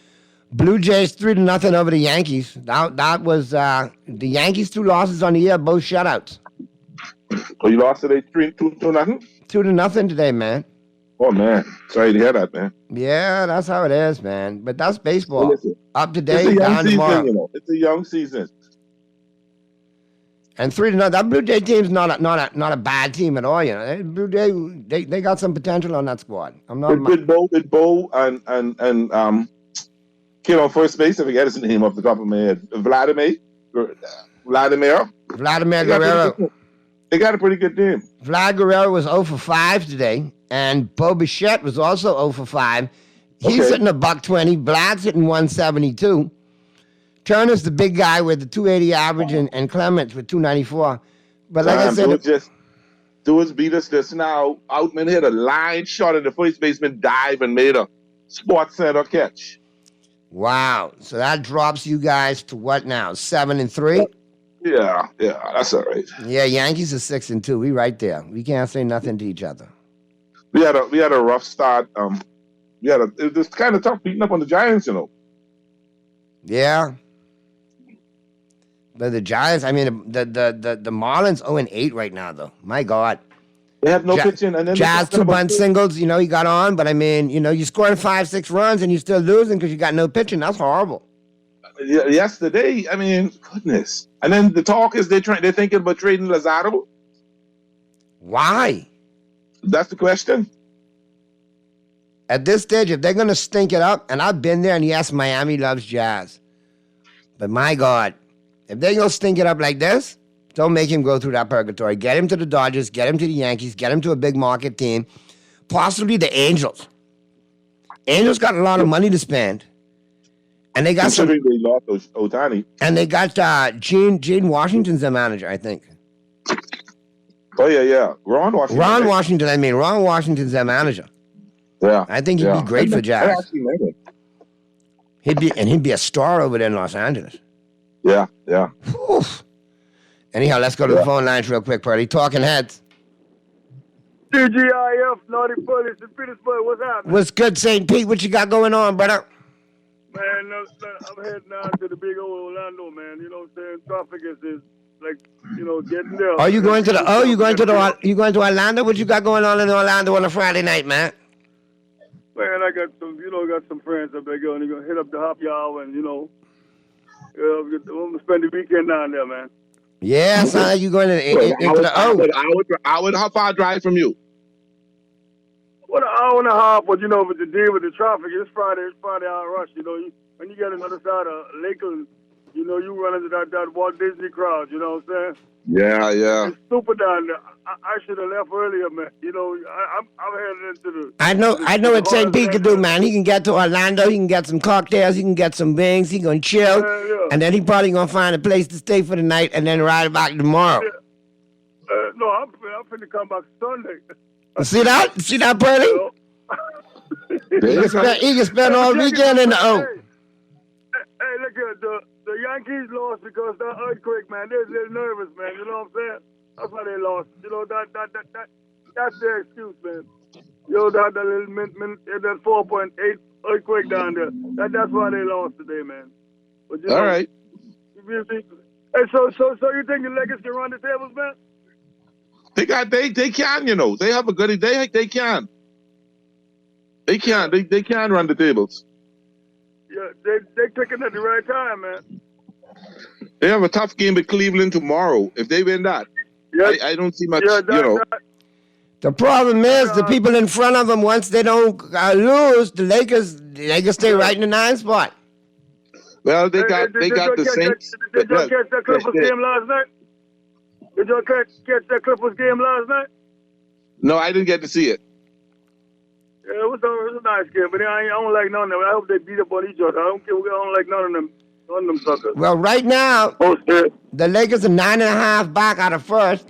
Blue Jays 3-0 over the Yankees. That was the Yankees 2 losses on the year, both shutouts. So you lost today 2-0? 2-0 today, man. Oh, man. Sorry to hear that, man. Yeah, that's how it is, man. But that's baseball. Well, listen, up to date, it's a young down season, tomorrow. you know. It's a young season. And 3-0. That Blue Jay team's not a bad team at all, you know. Blue Jay, they got some potential on that squad. I'm not with Bo and kid on first base, I forget his name off the top of my head. Vladimir Guerrero. They got a pretty good team. Vlad Guerrero was 0 for 5 today, and Bo Bichette was also 0 for 5. He's hitting $120. Vlad's hitting 172. Turner's the big guy with the 280 average, and Clements with 294. But like I said, Dudes beat us just now. Outman hit a line shot, and the first baseman dive and made a sports center catch. Wow. So that drops you guys to what now? 7-3? Yeah, that's all right. Yeah, Yankees are 6-2. We right there. We can't say nothing to each other. We had a rough start. It was kind of tough beating up on the Giants, you know. Yeah. But the Giants, I mean, the Marlins 0-8 right now, though. My God. They have no pitching. And then Jazz 2 bunt singles, you know, he got on. But, I mean, you know, you're scoring 5-6 runs and you're still losing because you got no pitching. That's horrible. Yesterday, I mean, goodness. And then the talk is they're thinking about trading Lazaro. Why? That's the question. At this stage, if they're going to stink it up, and I've been there, and yes, Miami loves Jazz. But my God, if they're going to stink it up like this, don't make him go through that purgatory. Get him to the Dodgers, get him to the Yankees, get him to a big market team, possibly the Angels. Angels got a lot of money to spend. And they got they lost Ohtani. And they got Gene Washington's their manager, I think. Oh, yeah. Ron Washington's their manager. Yeah. I think he'd be great for Jazz. I actually met him. He'd be a star over there in Los Angeles. Yeah. Oof. Anyhow, let's go to the phone lines real quick, Purdy. Talking Heads. TGIF, Naughty Police in Petersburg. What's happening? What's good, St. Pete? What you got going on, brother? Man, I'm heading down to the big old Orlando, man. You know what I'm saying? Traffic is like, you know, getting there. Are you going to you going to Orlando? What you got going on in Orlando on a Friday night, man? Man, I got some friends up there going to hit up the Happy Hour and, you know, I'm going to spend the weekend down there, man. Yeah, it's not like you going into the hour and a half hour drive from you. What, an hour and a half, but you know, with the deal with the traffic, it's Friday hour rush, you know. When you get on the other side of Lakeland, you know, you run into that Walt Disney crowd, you know what I'm saying? Yeah. It's super down there. I should have left earlier, man. You know, I'm heading into the... I know what St. Pete can do, man. He can get to Orlando, he can get some cocktails, he can get some wings, he can chill, and then he probably going to find a place to stay for the night and then ride back tomorrow. No, No, I'm finna come back Sunday. See that? See that, Pearly? He can spend all weekend in the O. Hey, look here, the Yankees lost because that earthquake, man. They're a little nervous, man. You know what I'm saying? That's why they lost. You know that's their excuse, man. You know that little that 4.8 earthquake down there. That's why they lost today, man. But, you know, All right. Hey, so you think the Lakers can run the tables, man? They can, you know. They have a good they can. They can run the tables. Yeah, they picking at the right time, man. They have a tough game with Cleveland tomorrow. If they win that, I don't see much, you know. The problem is the people in front of them, once they don't lose, the Lakers stay right in the 9th spot. Well, they got the Saints. Did you catch that Clippers game last night? Did you catch that Clippers game last night? No, I didn't get to see it. Yeah, it was a nice game, but I don't like none of them. I hope they beat up on each other. I don't like none of them suckers. Well, right now, the Lakers are 9.5 back out of first,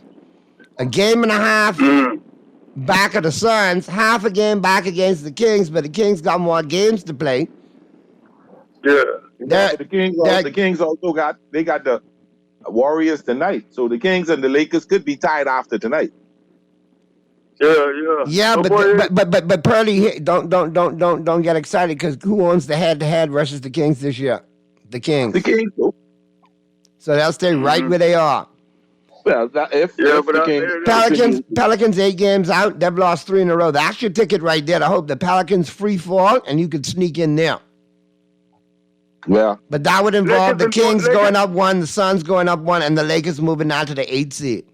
a game and a half back of the Suns, half a game back against the Kings, but the Kings got more games to play. Yeah. The Kings also got the Warriors tonight, so the Kings and the Lakers could be tied after tonight. Yeah, but Pearly, don't get excited because who owns the head-to-head versus the Kings this year? The Kings. The Kings. So they'll stay right where they are. Well, Pelicans 8 games out. They've lost 3 in a row. That's your ticket right there. I hope the Pelicans free fall and you could sneak in there. Yeah. But that would involve the Kings going up 1, the Suns going up 1, and the Lakers moving out to the 8th seed.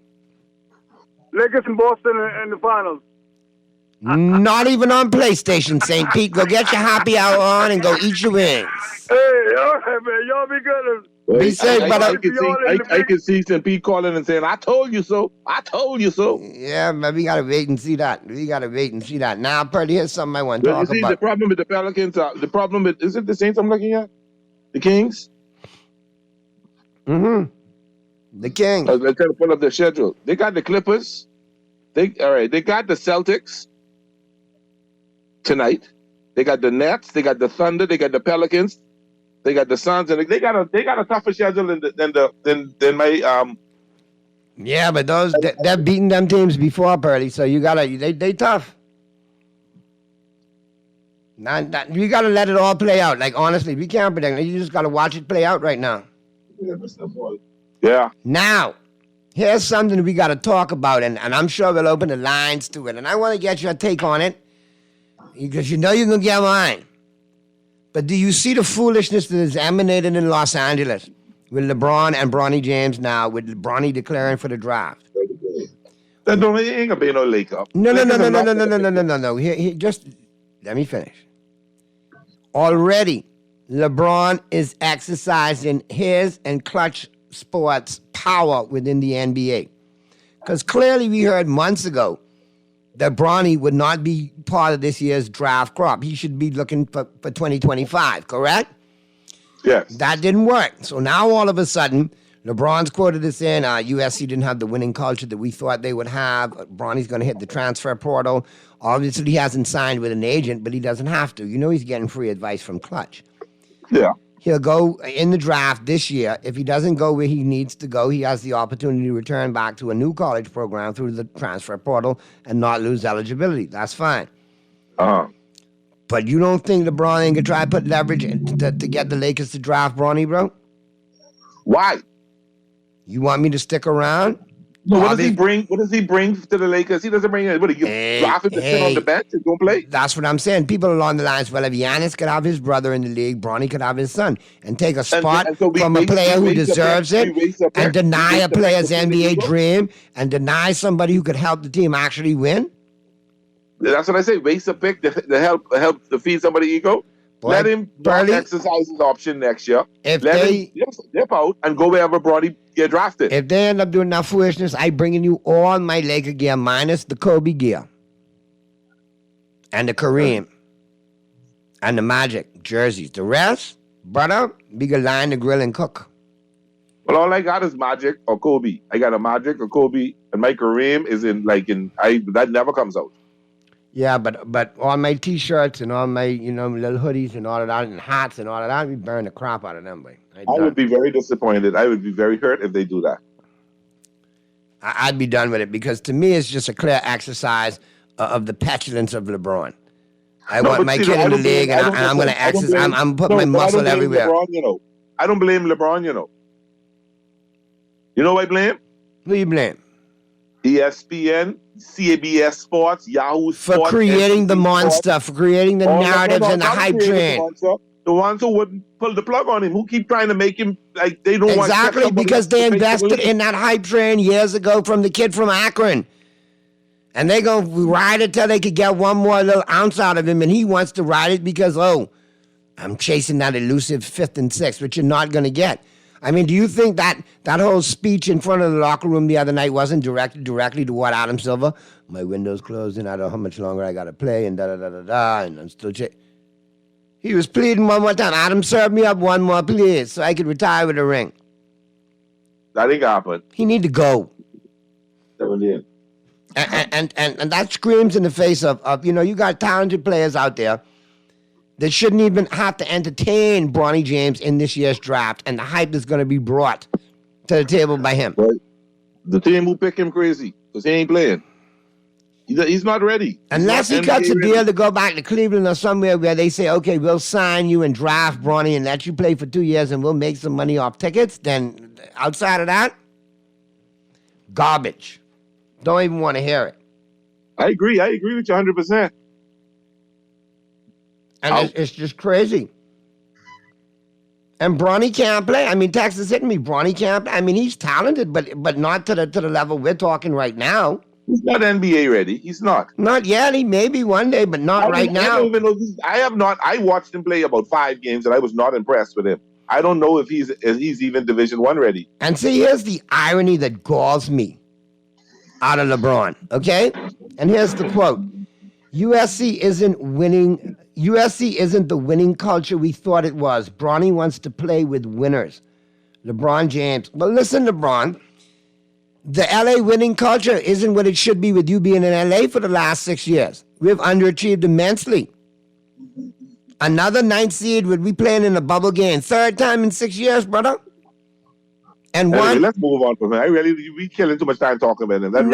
Lakers in Boston in the finals. Not even on PlayStation, St. Pete. Go get your happy hour on and go eat your wings. Hey, all right, man. Y'all be good. Be safe, brother. I can see St. Pete calling and saying, I told you so. I told you so. Yeah, but we got to wait and see that. Now, Purdy, here's something I want to talk about. The problem with the Pelicans, is it the Saints I'm looking at? The Kings? The Kings. I was trying to pull up their schedule. They got the Clippers. They got the Celtics tonight. They got the Nets. They got the Thunder. They got the Pelicans. They got the Suns, and they got a tougher schedule than my. Yeah, but they've beaten them teams before, Purdy. So you they tough. You gotta let it all play out. Like honestly, we can't predict it. You just gotta watch it play out right now. Yeah. Now, here's something we gotta talk about, and I'm sure we'll open the lines to it. And I want to get your take on it because you know you're gonna get mine. But do you see the foolishness that is emanating in Los Angeles with LeBron and Bronny James now, with Bronny declaring for the draft? That ain't gonna be no Laker. No. Here, just let me finish. Already, LeBron is exercising his and Clutch Sports' power within the NBA. Because clearly we heard months ago that Bronny would not be part of this year's draft crop. He should be looking for 2025, correct? Yes. That didn't work. So now all of a sudden, LeBron's quoted as saying, USC didn't have the winning culture that we thought they would have. Bronny's going to hit the transfer portal. Obviously, he hasn't signed with an agent, but he doesn't have to. You know he's getting free advice from Clutch. Yeah. He'll go in the draft this year. If he doesn't go where he needs to go, he has the opportunity to return back to a new college program through the transfer portal and not lose eligibility. That's fine. But you don't think LeBron ain't going to try to put leverage to get the Lakers to draft Bronny, bro? Why? You want me to stick around? No, what does he bring? What does he bring to the Lakers? He doesn't bring it. What do you drop him to sit on the bench and don't play? That's what I'm saying. People along the lines, well, if Giannis could have his brother in the league, Bronny could have his son, and take a spot from a player who deserves it, and deny a player's NBA dream, and deny somebody who could help the team actually win. That's what I say. Waste a pick to help to feed somebody ego. Let him exercise his option next year. Let him step out and go wherever Bronny get drafted. If they end up doing that foolishness, I bringing you all my Laker gear minus the Kobe gear and the Kareem and the Magic jerseys. The rest, brother, we can line the grill and cook. Well, all I got is Magic or Kobe. I got a Magic or Kobe, and my Kareem is that never comes out. Yeah, but all my T-shirts and all my little hoodies and all of that and hats and all of that, we burn the crap out of them. Boy. I would be very disappointed. I would be very hurt if they do that. I'd be done with it because to me it's just a clear exercise of the petulance of LeBron. I want my kid in the league, and I'm going to exercise. I'm putting my muscle everywhere. LeBron, I don't blame LeBron. You know who I blame? Who you blame? ESPN, CBS Sports, Yahoo Sports. For creating the monster, for creating the narratives and the hype train. The ones who wouldn't pull the plug on him, who keep trying to make him like they don't want. Exactly, because they invested in that hype train years ago from the kid from Akron. And they're going to ride it till they could get one more little ounce out of him, and he wants to ride it because, I'm chasing that elusive 5th and 6th, which you're not going to get. I mean, do you think that whole speech in front of the locker room the other night wasn't directed directly to what, Adam Silver? My window's closed and I don't know how much longer I got to play and da-da-da-da-da, and I'm still He was pleading one more time. Adam, serve me up one more, please, so I could retire with a ring. That ain't happen. He need to go. Never did. And that screams in the face of you got talented players out there that shouldn't even have to entertain Bronny James in this year's draft, and the hype is going to be brought to the table by him. Right. The team will pick him crazy because he ain't playing. He's not ready. Unless he cuts a deal to go back to Cleveland or somewhere where they say, okay, we'll sign you and draft Bronny and let you play for 2 years and we'll make some money off tickets, then outside of that, garbage. Don't even want to hear it. I agree with you 100%. And it's just crazy. And Bronny can't play. I mean, Texas hitting me. Bronny can't play. I mean, he's talented, but not to the level we're talking right now. He's not NBA ready. He's not. Not yet. He may be one day, but not right now. I don't even know. I have not. I watched him play about 5 games, and I was not impressed with him. I don't know if he's even Division I ready. And see, here's the irony that galls me out of LeBron, okay? And here's the quote. USC isn't the winning culture we thought it was. Bronny wants to play with winners. LeBron James. Well, listen, LeBron. The LA winning culture isn't what it should be with you being in LA for the last 6 years. We've underachieved immensely. Another 9th seed would be playing in a bubble game. 3rd time in 6 years, brother. And anyway, let's move on from him. We killing too much time talking about him. But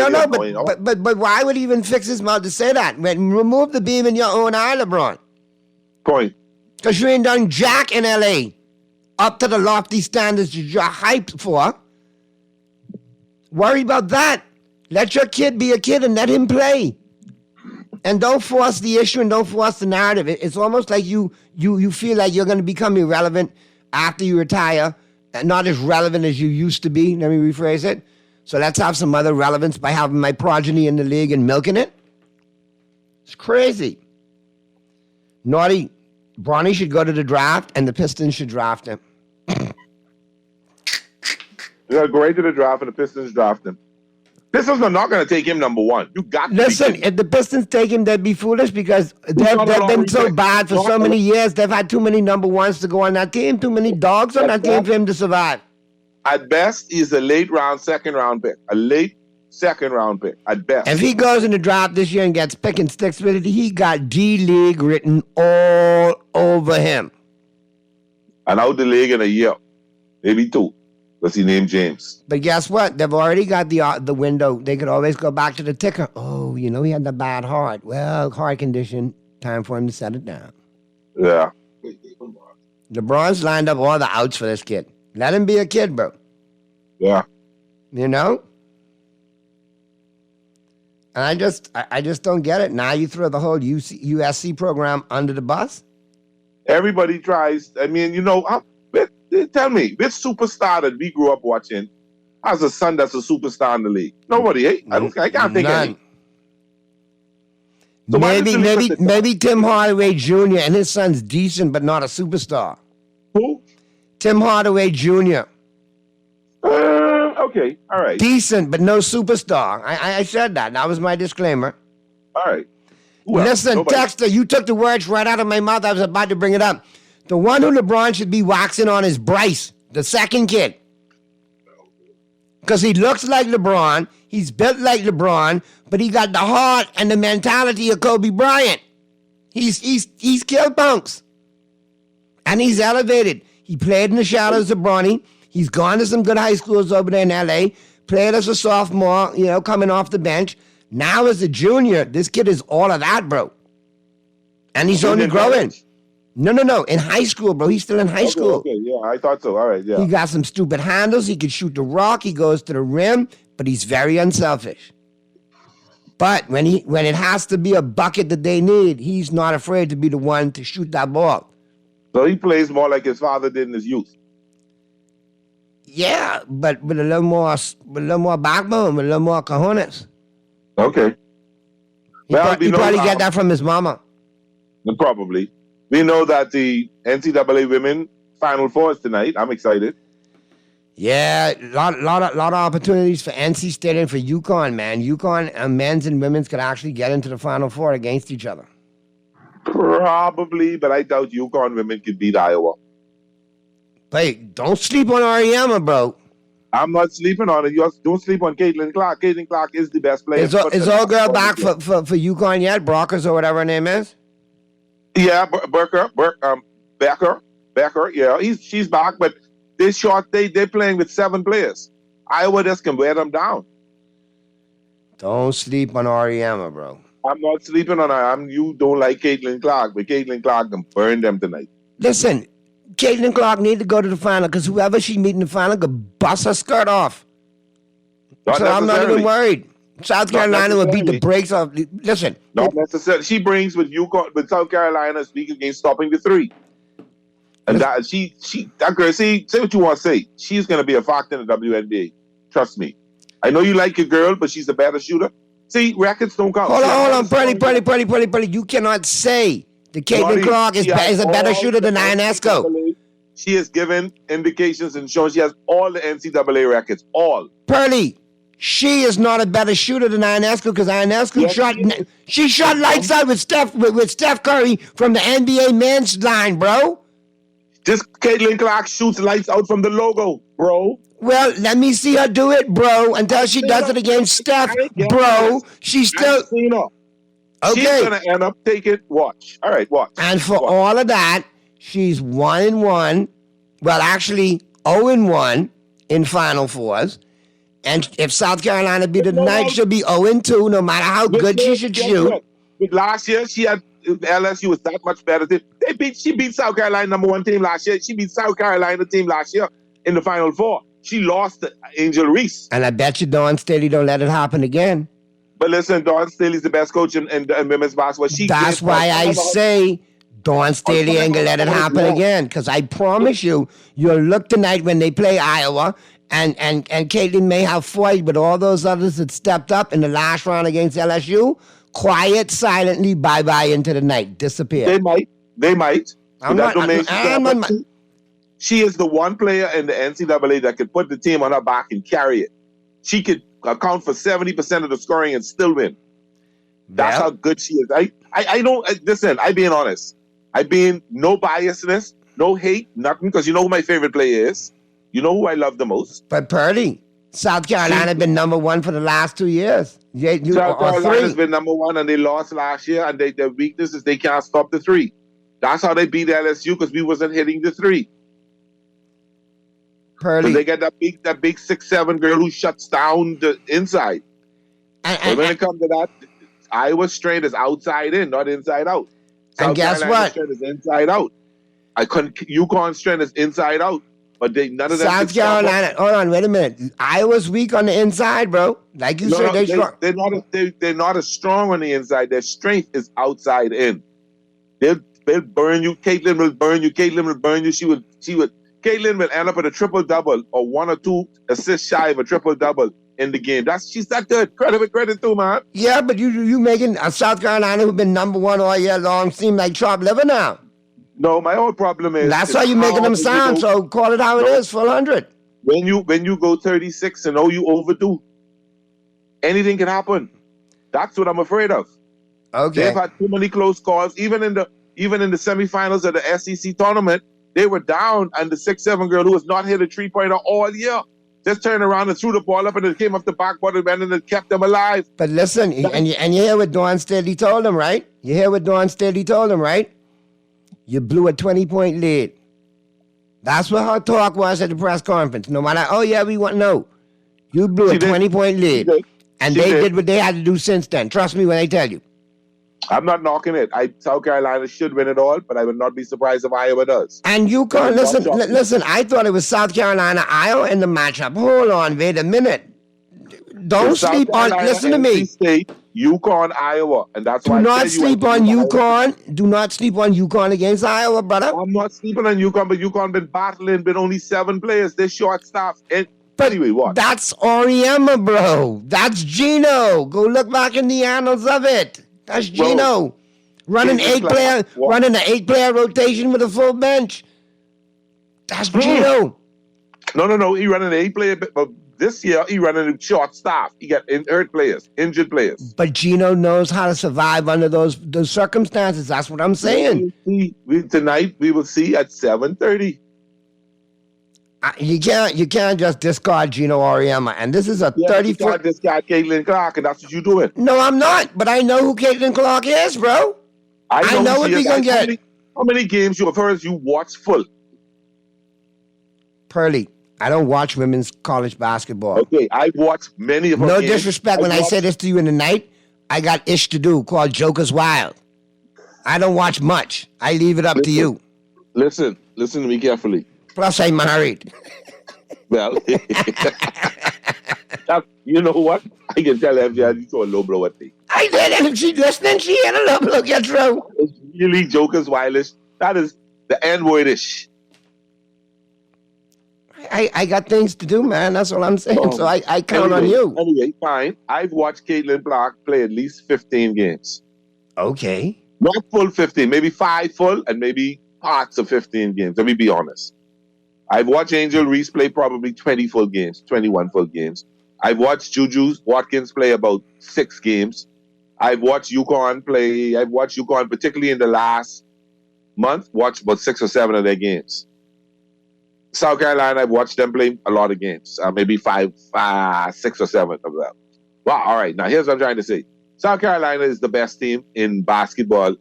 why would he even fix his mouth to say that? Remove the beam in your own eye, LeBron. Point. Because you ain't done jack in LA up to the lofty standards that you're hyped for. Worry about that. Let your kid be a kid and let him play. And don't force the issue and don't force the narrative. It's almost like you feel like you're going to become irrelevant after you retire. Not as relevant as you used to be. Let me rephrase it. So let's have some other relevance by having my progeny in the league and milking it. It's crazy. Naughty. Bronny should go to the draft and the Pistons should draft him. You got to go right to the draft and the Pistons draft him. Pistons are not going to take him number 1. You got to listen, if the Pistons take him, they'd be foolish because they've been so bad for so many years. They've had too many number 1s to go on that team, too many dogs on that team for him to survive. At best, he's a late round, 2nd round pick. A late 2nd round pick, at best. If he goes in the draft this year and gets pick and sticks with it, he got D-League written all over him. And out the league in a year, maybe 2. Because he named James. But guess what? They've already got the window. They could always go back to the ticker. Oh, he had the bad heart. Well, heart condition. Time for him to set it down. Yeah. LeBron's lined up all the outs for this kid. Let him be a kid, bro. Yeah. And I just don't get it. Now you throw the whole USC program under the bus? Everybody tries. I mean, tell me, which superstar that we grew up watching has a son that's a superstar in the league? Nobody, eh? I can't think of any. So maybe Tim Hardaway Jr. and his son's decent, but not a superstar. Who? Tim Hardaway Jr. Okay, all right. Decent, but no superstar. I said that. That was my disclaimer. All right. Listen, Texter, you took the words right out of my mouth. I was about to bring it up. The one who LeBron should be waxing on is Bryce, the second kid. Because he looks like LeBron, he's built like LeBron, but he got the heart and the mentality of Kobe Bryant. He's killed punks. And he's elevated. He played in the shadows of Bronny. He's gone to some good high schools over there in LA. Played as a sophomore, coming off the bench. Now as a junior, this kid is all of that, bro. And he's only growing. No. In high school, bro. He's still in high school. Okay, yeah, I thought so. All right, yeah. He got some stupid handles. He can shoot the rock. He goes to the rim, but he's very unselfish. But when it has to be a bucket that they need, he's not afraid to be the one to shoot that ball. So he plays more like his father did in his youth. Yeah, but with a little more backbone, with a little more cojones. Okay. He probably get that from his mama. Probably. We know that the NCAA Women Final Four is tonight. I'm excited. Yeah, lot of opportunities for NC State and for UConn, man. UConn men's and women's could actually get into the Final Four against each other. Probably, but I doubt UConn women could beat Iowa. But don't sleep on Ariema, bro. I'm not sleeping on it. You don't sleep on Caitlin Clark. Caitlin Clark is the best player. Is old girl back for UConn yet? Brockers or whatever her name is? Yeah, Becker. Yeah, she's back, but they're playing with 7 players. Iowa just can wear them down. Don't sleep on Ariema, bro. I'm not sleeping on her. You don't like Caitlin Clark, but Caitlin Clark can burn them tonight. Listen, Caitlin Clark need to go to the final because whoever she meet in the final could bust her skirt off. So I'm not even worried. South Carolina will beat the brakes off. Listen. Not necessarily. She brings with South Carolina speak against stopping the 3. And that girl, say what you want to say. She's going to be a factor in the WNBA. Trust me. I know you like your girl, but she's a better shooter. See, records don't count. Hold on. Pretty. You cannot say that Caitlin Clark is a better shooter than Ionesco. She has given indications and shown she has all the NCAA records. All. Pearly, she is not a better shooter than Ionesco because Ionesco shot lights out with Steph Curry from the NBA men's line, bro. Just Caitlin Clark shoots lights out from the logo, bro. Well, let me see her do it, bro. Until she does it against Steph, bro. She's still... Okay. She's going to end up taking... Watch. All right, watch. And for all of that, she's 1-1. Well, actually, 0-1 in Final Fours. And if South Carolina beat her tonight, she'll be 0-2, no matter how good she should shoot. But last year, she had... LSU was that much better. She beat South Carolina #1 team last year. She beat South Carolina team last year in the Final Four. She lost to Angel Reese. And I bet you Dawn Staley don't let it happen again. But listen, Dawn Staley's the best coach in women's basketball. That's why I say Dawn Staley ain't gonna let it happen again. Because I promise you'll look tonight when they play Iowa, and Caitlin may have fought, but all those others that stepped up in the last round against LSU, quiet, silently, bye-bye into the night, disappear. They might. She is the one player in the NCAA that could put the team on her back and carry it. She could account for 70% of the scoring and still win. That's how good she is. I don't, listen, I'm being honest. I being no biasness, no hate, nothing, because you know who my favorite player is. You know who I love the most. But Purdy, South Carolina been #1 for the last 2 years. South Carolina's been #1 and they lost last year, and their weakness is they can't stop the 3. That's how they beat LSU, because we wasn't hitting the 3. Purdy. They got that big 6'7" girl who shuts down the inside. And when it comes to that, Iowa's strength is outside in, not inside out. And guess what? Strength is inside out. UConn's strength is inside out. But none of them. South Carolina. Hold on, wait a minute. Iowa's weak on the inside, bro. Like you said, they're not as strong on the inside. Their strength is outside in. They'll burn you. Caitlin will burn you. Caitlin will end up with a triple-double or 1 or 2 assists shy of a triple-double in the game. She's that good. Credit too, man. Yeah, but you making South Carolina, who've been #1 all year long, seem like chopped liver now. No, my whole problem is... That's how you're making them sound, so call it how it is, full 100. When you go 36 and you overdo, anything can happen. That's what I'm afraid of. Okay. They've had too many close calls. Even in the semifinals of the SEC tournament, they were down, and the 6'7" girl who has not hit a 3-pointer all year just turned around and threw the ball up and it came off the backboard and went and it kept them alive. But listen, and you hear what Dawn Staley told him, right? You hear what Dawn Staley told him, right? You blew a 20-point lead. That's what her talk was at the press conference. No matter, oh yeah, we want no. You blew a 20-point lead. And they did what they had to do since then. Trust me when I tell you. I'm not knocking it. South Carolina should win it all, but I would not be surprised if Iowa does. And UConn, listen, I thought it was South Carolina, Iowa in the matchup. Hold on, wait a minute. Don't sleep on, listen to me. State, UConn, Iowa, and that's why Do not sleep on UConn. Do not sleep on UConn against Iowa, brother. I'm not sleeping on UConn, but UConn been battling with only 7 players. They're short staff. But anyway, what? That's Oriema, bro. That's Gino. Go look back in the annals of it. That's Gino. Running an 8-player rotation with a full bench. That's Gino. No. He running an 8-player, but this year he running a short staff. He got hurt players, injured players. But Gino knows how to survive under those circumstances. That's what I'm saying. Tonight we will see at 7:30. You can't just discard Gino Oriema, and this is a 30-foot. You can't discard Caitlin Clark, and that's what you're doing. No, I'm not. But I know who Caitlin Clark is, bro. I know what we're gonna get. How many games you have heard you watch full? Pearly, I don't watch women's college basketball. Okay, I watch many of her No games. disrespect when I say this to you in the night. I got ish to do called Jokers Wild. I don't watch much. I leave it up to you. Listen to me carefully. Plus, I'm married. Well, you know what? I can tell FJ you saw a low blow at me. I did, and if she's listening, she had a low blow get through. It's really Jokers Wildish. That is the N-wordish. I got things to do, man. That's what I'm saying. So I count on you. Anyway, fine. I've watched Caitlin Clark play at least 15 games. Okay. Not full 15, maybe 5 full and maybe parts of 15 games. Let me be honest. I've watched Angel Reese play probably 20 full games, 21 full games. I've watched Juju Watkins play about 6 games. I've watched UConn play. I've watched UConn, particularly in the last month, watched about 6 or 7 of their games. South Carolina, I've watched them play a lot of games, maybe 5, 6 or 7 of them. Well, all right. Now, here's what I'm trying to say. South Carolina is the best team in basketball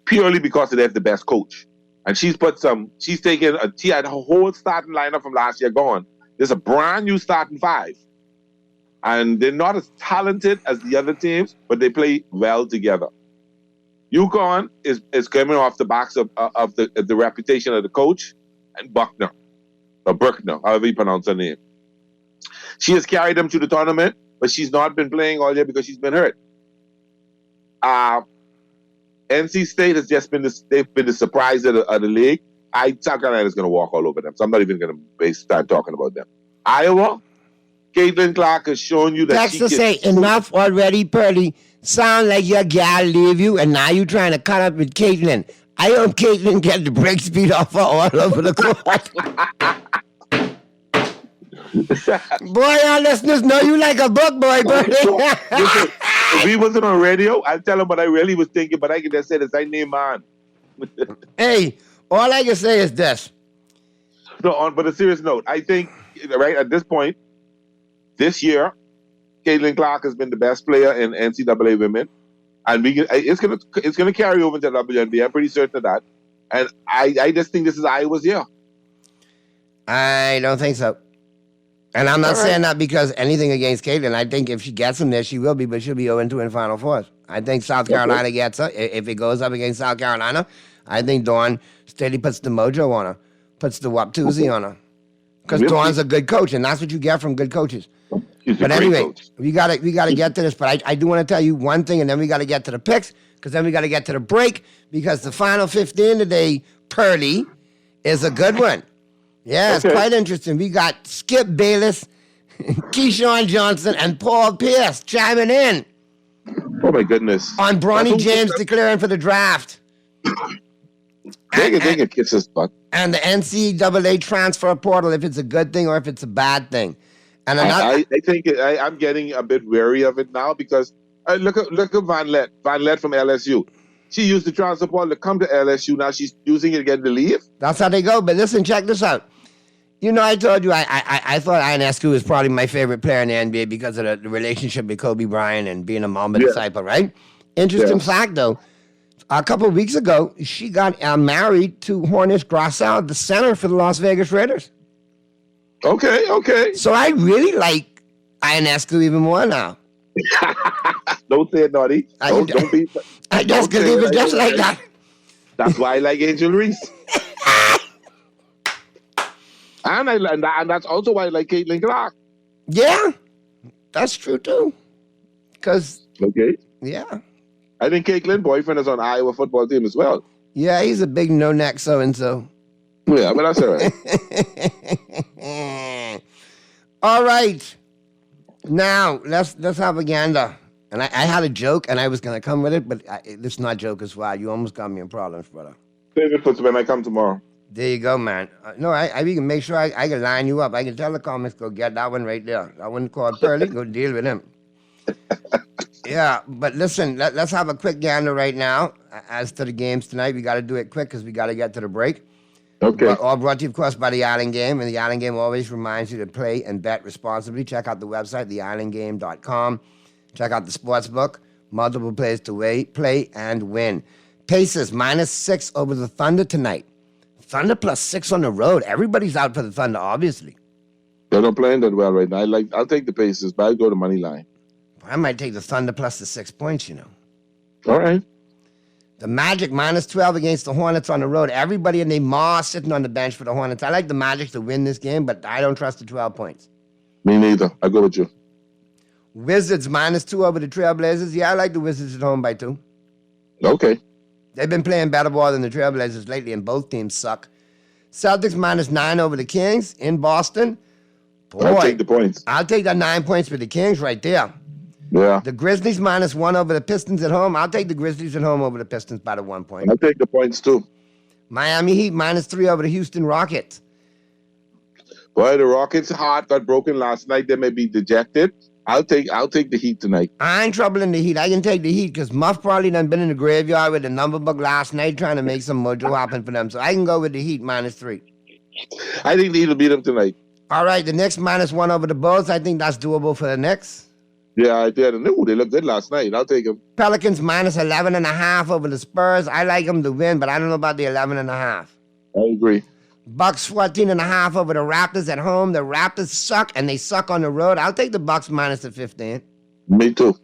purely because they have the best coach. And she had her whole starting lineup from last year gone. There's a brand new starting 5. And they're not as talented as the other teams, but they play well together. UConn is coming off the backs of the reputation of the coach and Buckner, or Bruckner, however you pronounce her name. She has carried them to the tournament, but she's not been playing all year because she's been hurt. NC State has just been the surprise of the league. South Carolina is going to walk all over them, so I'm not even going to waste time talking about them. Iowa, Caitlin Clark has shown you that Texas say enough already, Pearly. Sound like your gal leave you, and now you trying to cut up with Caitlin. I hope Caitlin get the break speed off her all over the court. Boy, our listeners know you like a book, boy, Pearly. If we wasn't on radio, I'd tell them what I really was thinking, but I can just say the same name on. Hey, all I can say is this. No, but a serious note, I think, right, at this point, this year, Caitlin Clark has been the best player in NCAA women. And it's gonna carry over into WNBA. I'm pretty certain of that. And I just think this is Iowa's year. I don't think so. And I'm not saying that because anything against Caitlin. I think if she gets him there, she will be, but she'll be 0-2 in Final Fours. I think South Carolina gets her. If it goes up against South Carolina, I think Dawn Staley puts the mojo on her, puts the wap-toozy on her. Because Dawn's a good coach, and that's what you get from good coaches. But anyway, we gotta get to this. But I do want to tell you one thing, and then we got to get to the picks, because then we got to get to the break, because the final 15 today, Pearly, is a good one. Yeah, it's quite interesting. We got Skip Bayless, Keyshawn Johnson, and Paul Pierce chiming in. Oh, my goodness. On Bronny James declaring for the draft. They can kiss his butt. And the NCAA transfer portal, if it's a good thing or if it's a bad thing. And I think I'm getting a bit wary of it now because look at Van Lett from LSU. She used the transfer portal to come to LSU. Now she's using it again to leave. That's how they go. But listen, check this out. You know, I told you I thought Ionescu was probably my favorite player in the NBA because of the relationship with Kobe Bryant and being a Mamba disciple, right? Interesting fact, though. A couple of weeks ago, she got married to Hornets Grosal, the center for the Las Vegas Raiders. Okay. So I really like Ionescu even more now. Don't say it, naughty. Don't be. I just because he was just like that. That's why I like Angel Reese. and that's also why I like Caitlin Clark. Yeah, that's true too. Because yeah, I think Caitlin's boyfriend is on Iowa football team as well. Yeah, he's a big no neck so and so. Yeah, but that's all right. All right. Now let's have a gander. And I had a joke, and I was gonna come with it, but it's not joke as well. You almost got me in problems, brother. Save it for when I come tomorrow. There you go, man. No, I can make sure I can line you up. I can tell the comics, go get that one right there. That one called Pearly, go deal with him. Yeah, but listen, let's have a quick gander right now. As to the games tonight, we got to do it quick because we got to get to the break. Okay. All brought to you, of course, by the Island Game, and the Island Game always reminds you to play and bet responsibly. Check out the website, theislandgame.com. Check out the sportsbook. Multiple plays to play and win. Pacers -6 over the Thunder tonight. Thunder +6 on the road. Everybody's out for the Thunder, obviously. They're not playing that well right now. I'll take the Pacers, but I'll go to money line. I might take the Thunder plus the 6 points, you know. All right. The Magic -12 against the Hornets on the road. Everybody and their ma sitting on the bench for the Hornets. I like the Magic to win this game, but I don't trust the 12 points. Me neither. I go with you. Wizards -2 over the Trailblazers. Yeah, I like the Wizards at home by 2. Okay. They've been playing better ball than the Trailblazers lately, and both teams suck. Celtics -9 over the Kings in Boston. Boy, I'll take the points. I'll take that 9 points for the Kings right there. Yeah. The Grizzlies -1 over the Pistons at home. I'll take the Grizzlies at home over the Pistons by the 1 point. I'll take the points too. Miami Heat -3 over the Houston Rockets. Boy, the Rockets' heart got broken last night. They may be dejected. I'll take the Heat tonight. I ain't trouble in the Heat. I can take the Heat because Muff probably done been in the graveyard with the number book last night trying to make some mojo happen for them. So I can go with the Heat -3. I think the Heat will beat them tonight. All right, the Knicks -1 over the Bulls. I think that's doable for the Knicks. Yeah, they looked good last night. I'll take them. Pelicans -11.5 over the Spurs. I like them to win, but I don't know about the 11.5. I agree. Bucks 14.5 over the Raptors at home. The Raptors suck, and they suck on the road. I'll take the Bucks -15. Me too.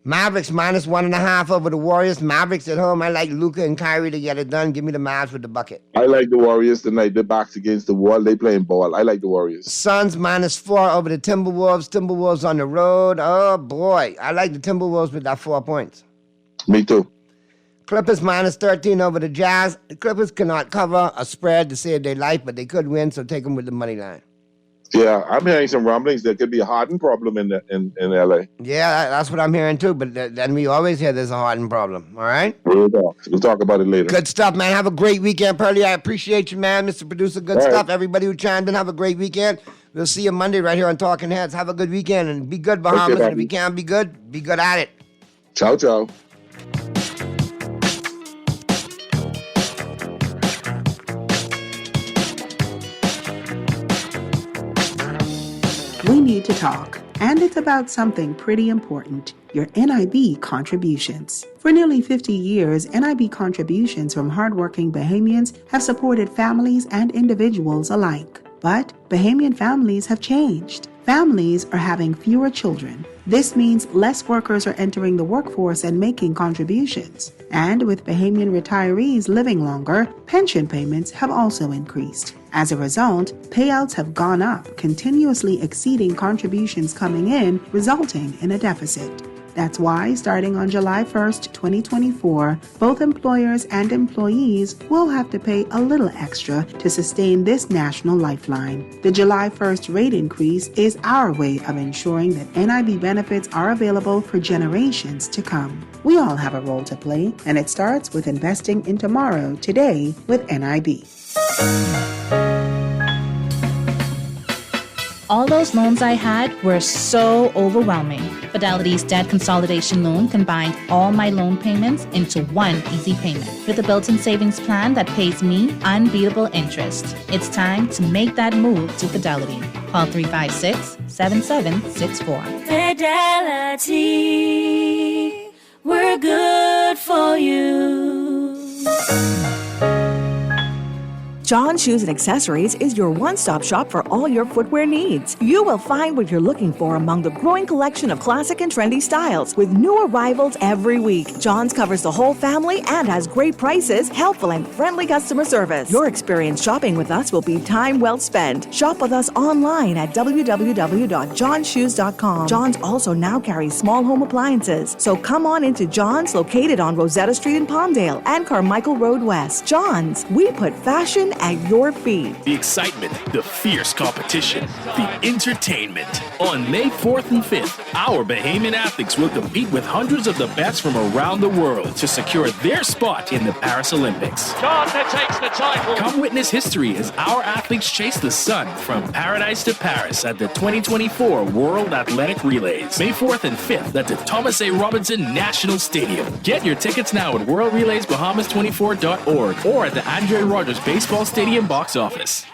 Mavericks -1.5 over the Warriors. Mavericks at home. I like Luka and Kyrie to get it done. Give me the Mavs with the bucket. I like the Warriors tonight. Their backs against the wall. They playing ball. I like the Warriors. Suns -4 over the Timberwolves. Timberwolves on the road. Oh, boy. I like the Timberwolves with that 4 points. Me too. Clippers -13 over the Jazz. The Clippers cannot cover a spread to save their life, but they could win, so take them with the money line. Yeah, I'm hearing some rumblings. There could be a Harden problem in L.A. Yeah, that's what I'm hearing too, but then we always hear there's a Harden problem, all right? We'll talk about it later. Good stuff, man. Have a great weekend, Pearly. I appreciate you, man. Mr. Producer, good All stuff. right. Everybody who chimed in, have a great weekend. We'll see you Monday right here on Talking Heads. Have a good weekend, and be good, Bahamas. Okay, and if you can be good at it. Ciao, ciao. We need to talk, and it's about something pretty important, your NIB contributions. For nearly 50 years, NIB contributions from hardworking Bahamians have supported families and individuals alike. But Bahamian families have changed. Families are having fewer children. This means less workers are entering the workforce and making contributions. And with Bahamian retirees living longer, pension payments have also increased. As a result, payouts have gone up, continuously exceeding contributions coming in, resulting in a deficit. That's why, starting on July 1st, 2024, both employers and employees will have to pay a little extra to sustain this national lifeline. The July 1st rate increase is our way of ensuring that NIB benefits are available for generations to come. We all have a role to play, and it starts with investing in tomorrow today with NIB. All those loans I had were so overwhelming. Fidelity's debt consolidation loan combined all my loan payments into one easy payment with a built-in savings plan that pays me unbeatable interest. It's time to make that move to Fidelity. Call 356-7764. Fidelity, we're good for you. John Shoes and Accessories is your one-stop shop for all your footwear needs. You will find what you're looking for among the growing collection of classic and trendy styles with new arrivals every week. John's covers the whole family and has great prices, helpful and friendly customer service. Your experience shopping with us will be time well spent. Shop with us online at www.johnshoes.com. John's also now carries small home appliances. So come on into John's, located on Rosetta Street in Palmdale and Carmichael Road West. John's, we put fashion at your feet. The excitement, the fierce competition, the entertainment. On May 4th and 5th, our Bahamian athletes will compete with hundreds of the best from around the world to secure their spot in the Paris Olympics. Gardner takes the title. Come witness history as our athletes chase the sun from paradise to Paris at the 2024 World Athletic Relays. May 4th and 5th at the Thomas A. Robinson National Stadium. Get your tickets now at worldrelaysbahamas24.org or at the Andre Rogers Baseball Stadium box office.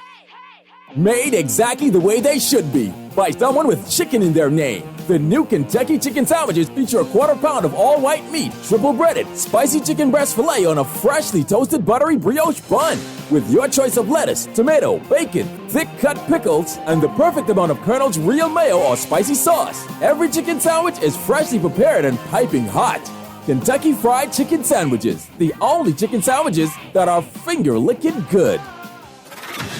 Made exactly the way they should be by someone with chicken in their name. The new Kentucky Chicken Sandwiches feature a quarter pound of all-white meat, triple breaded, spicy chicken breast filet on a freshly toasted buttery brioche bun. With your choice of lettuce, tomato, bacon, thick-cut pickles, and the perfect amount of Colonel's real mayo or spicy sauce. Every chicken sandwich is freshly prepared and piping hot. Kentucky Fried Chicken Sandwiches, the only chicken sandwiches that are finger-licking good.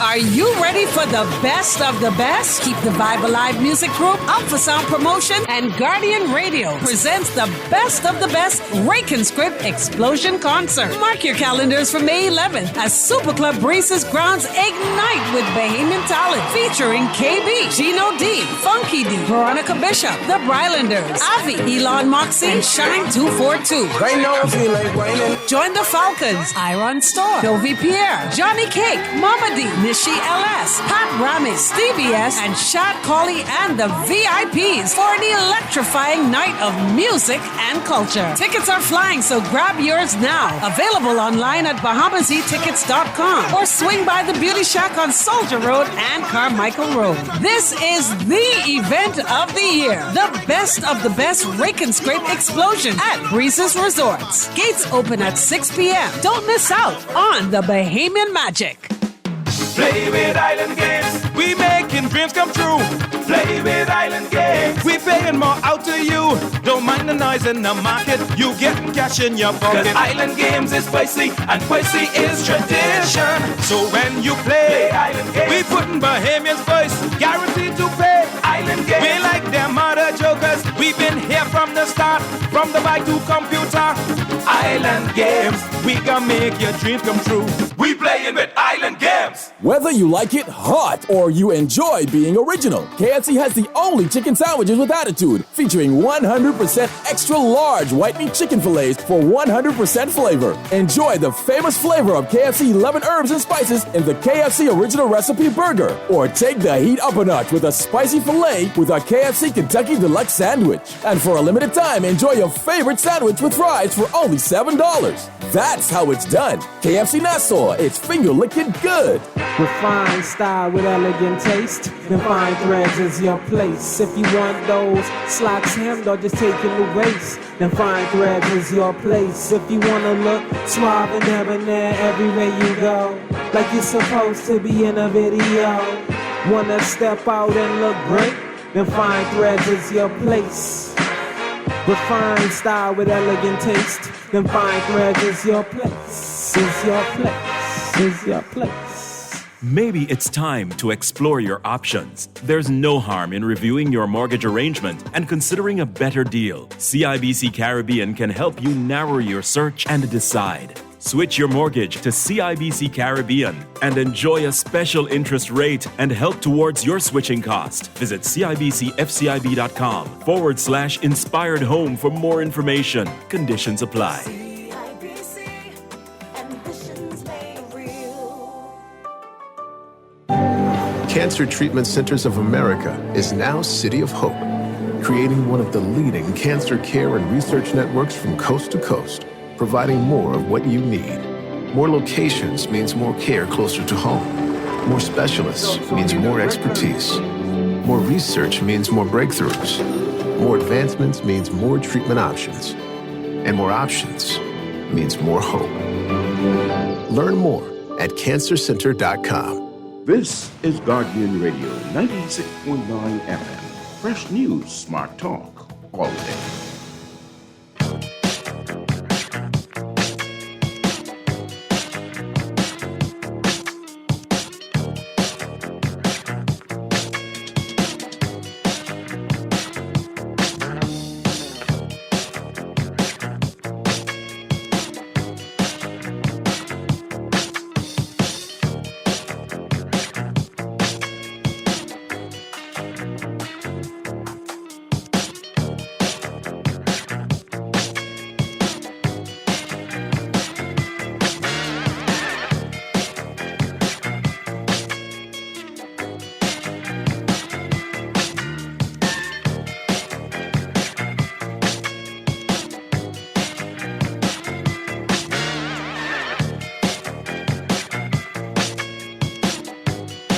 Are you ready for the best of the best? Keep the Vibe Alive Music Group up for sound promotion, and Guardian Radio presents the best of the best Rake and Script Explosion Concert. Mark your calendars for May 11th as Super Club Breezes grounds ignite with Bahamian talent featuring KB, Gino D, Funky D, Veronica Bishop, The Brylanders, Avi, Elon Moxie, and Shine 242. Join the Falcons, Iron Storm, Novi Pierre, Johnny Cake, Mama D, Nishi LS, Pat Ramis, Stevie S, and Shad Colley and the VIPs for an electrifying night of music and culture. Tickets are flying, so grab yours now. Available online at BahamasEtickets.com or swing by the Beauty Shack on Soldier Road and Carmichael Road. This is the event of the year. The best of the best Rake and Scrape Explosion at Breezes Resorts. Gates open at 6 p.m. Don't miss out on the Bahamian magic. Play with Island Games, we making dreams come true. Play with Island Games, we paying more out to you. Don't mind the noise in the market, you getting cash in your pocket. 'Cause Island Games is spicy, and spicy is tradition. So when you play Island Games, we putting Bahamians first, guaranteed to pay. Island Games, we like them other jokers. We've been here from the start, from the bike to computer. Island Games, we gonna make your dreams come true. We playing with Island Games. Whether you like it hot or you enjoy being original, KFC has the only chicken sandwiches with attitude, featuring 100% extra large white meat chicken fillets for 100% flavor. Enjoy the famous flavor of KFC 11 herbs and spices in the KFC Original Recipe Burger, or take the heat up a notch with a spicy filet with our KFC Kentucky Deluxe Sandwich. And for a limited time, enjoy your favorite sandwich with fries for only $7. That's how it's done. KFC Nassau, it's finger-licking good. Refined style with elegant taste, then fine threads is your place. If you want those slacks hemmed or just taking the waist, then fine threads is your place. If you wanna look suave and debonair everywhere you go, like you're supposed to be in a video, wanna step out and look great, then fine threads is your place. Refined style with elegant taste, then fine threads is your place, is your place, is your place. Maybe it's time to explore your options. There's no harm in reviewing your mortgage arrangement and considering a better deal. CIBC Caribbean can help you narrow your search and decide. Switch your mortgage to CIBC Caribbean and enjoy a special interest rate and help towards your switching cost. Visit CIBCFCIB.com/inspired home for more information. Conditions apply. Cancer Treatment Centers of America is now City of Hope, creating one of the leading cancer care and research networks from coast to coast, providing more of what you need. More locations means more care closer to home. More specialists means more expertise. More research means more breakthroughs. More advancements means more treatment options. And more options means more hope. Learn more at cancercenter.com. This is Guardian Radio 96.9 FM. Fresh news, smart talk, all day.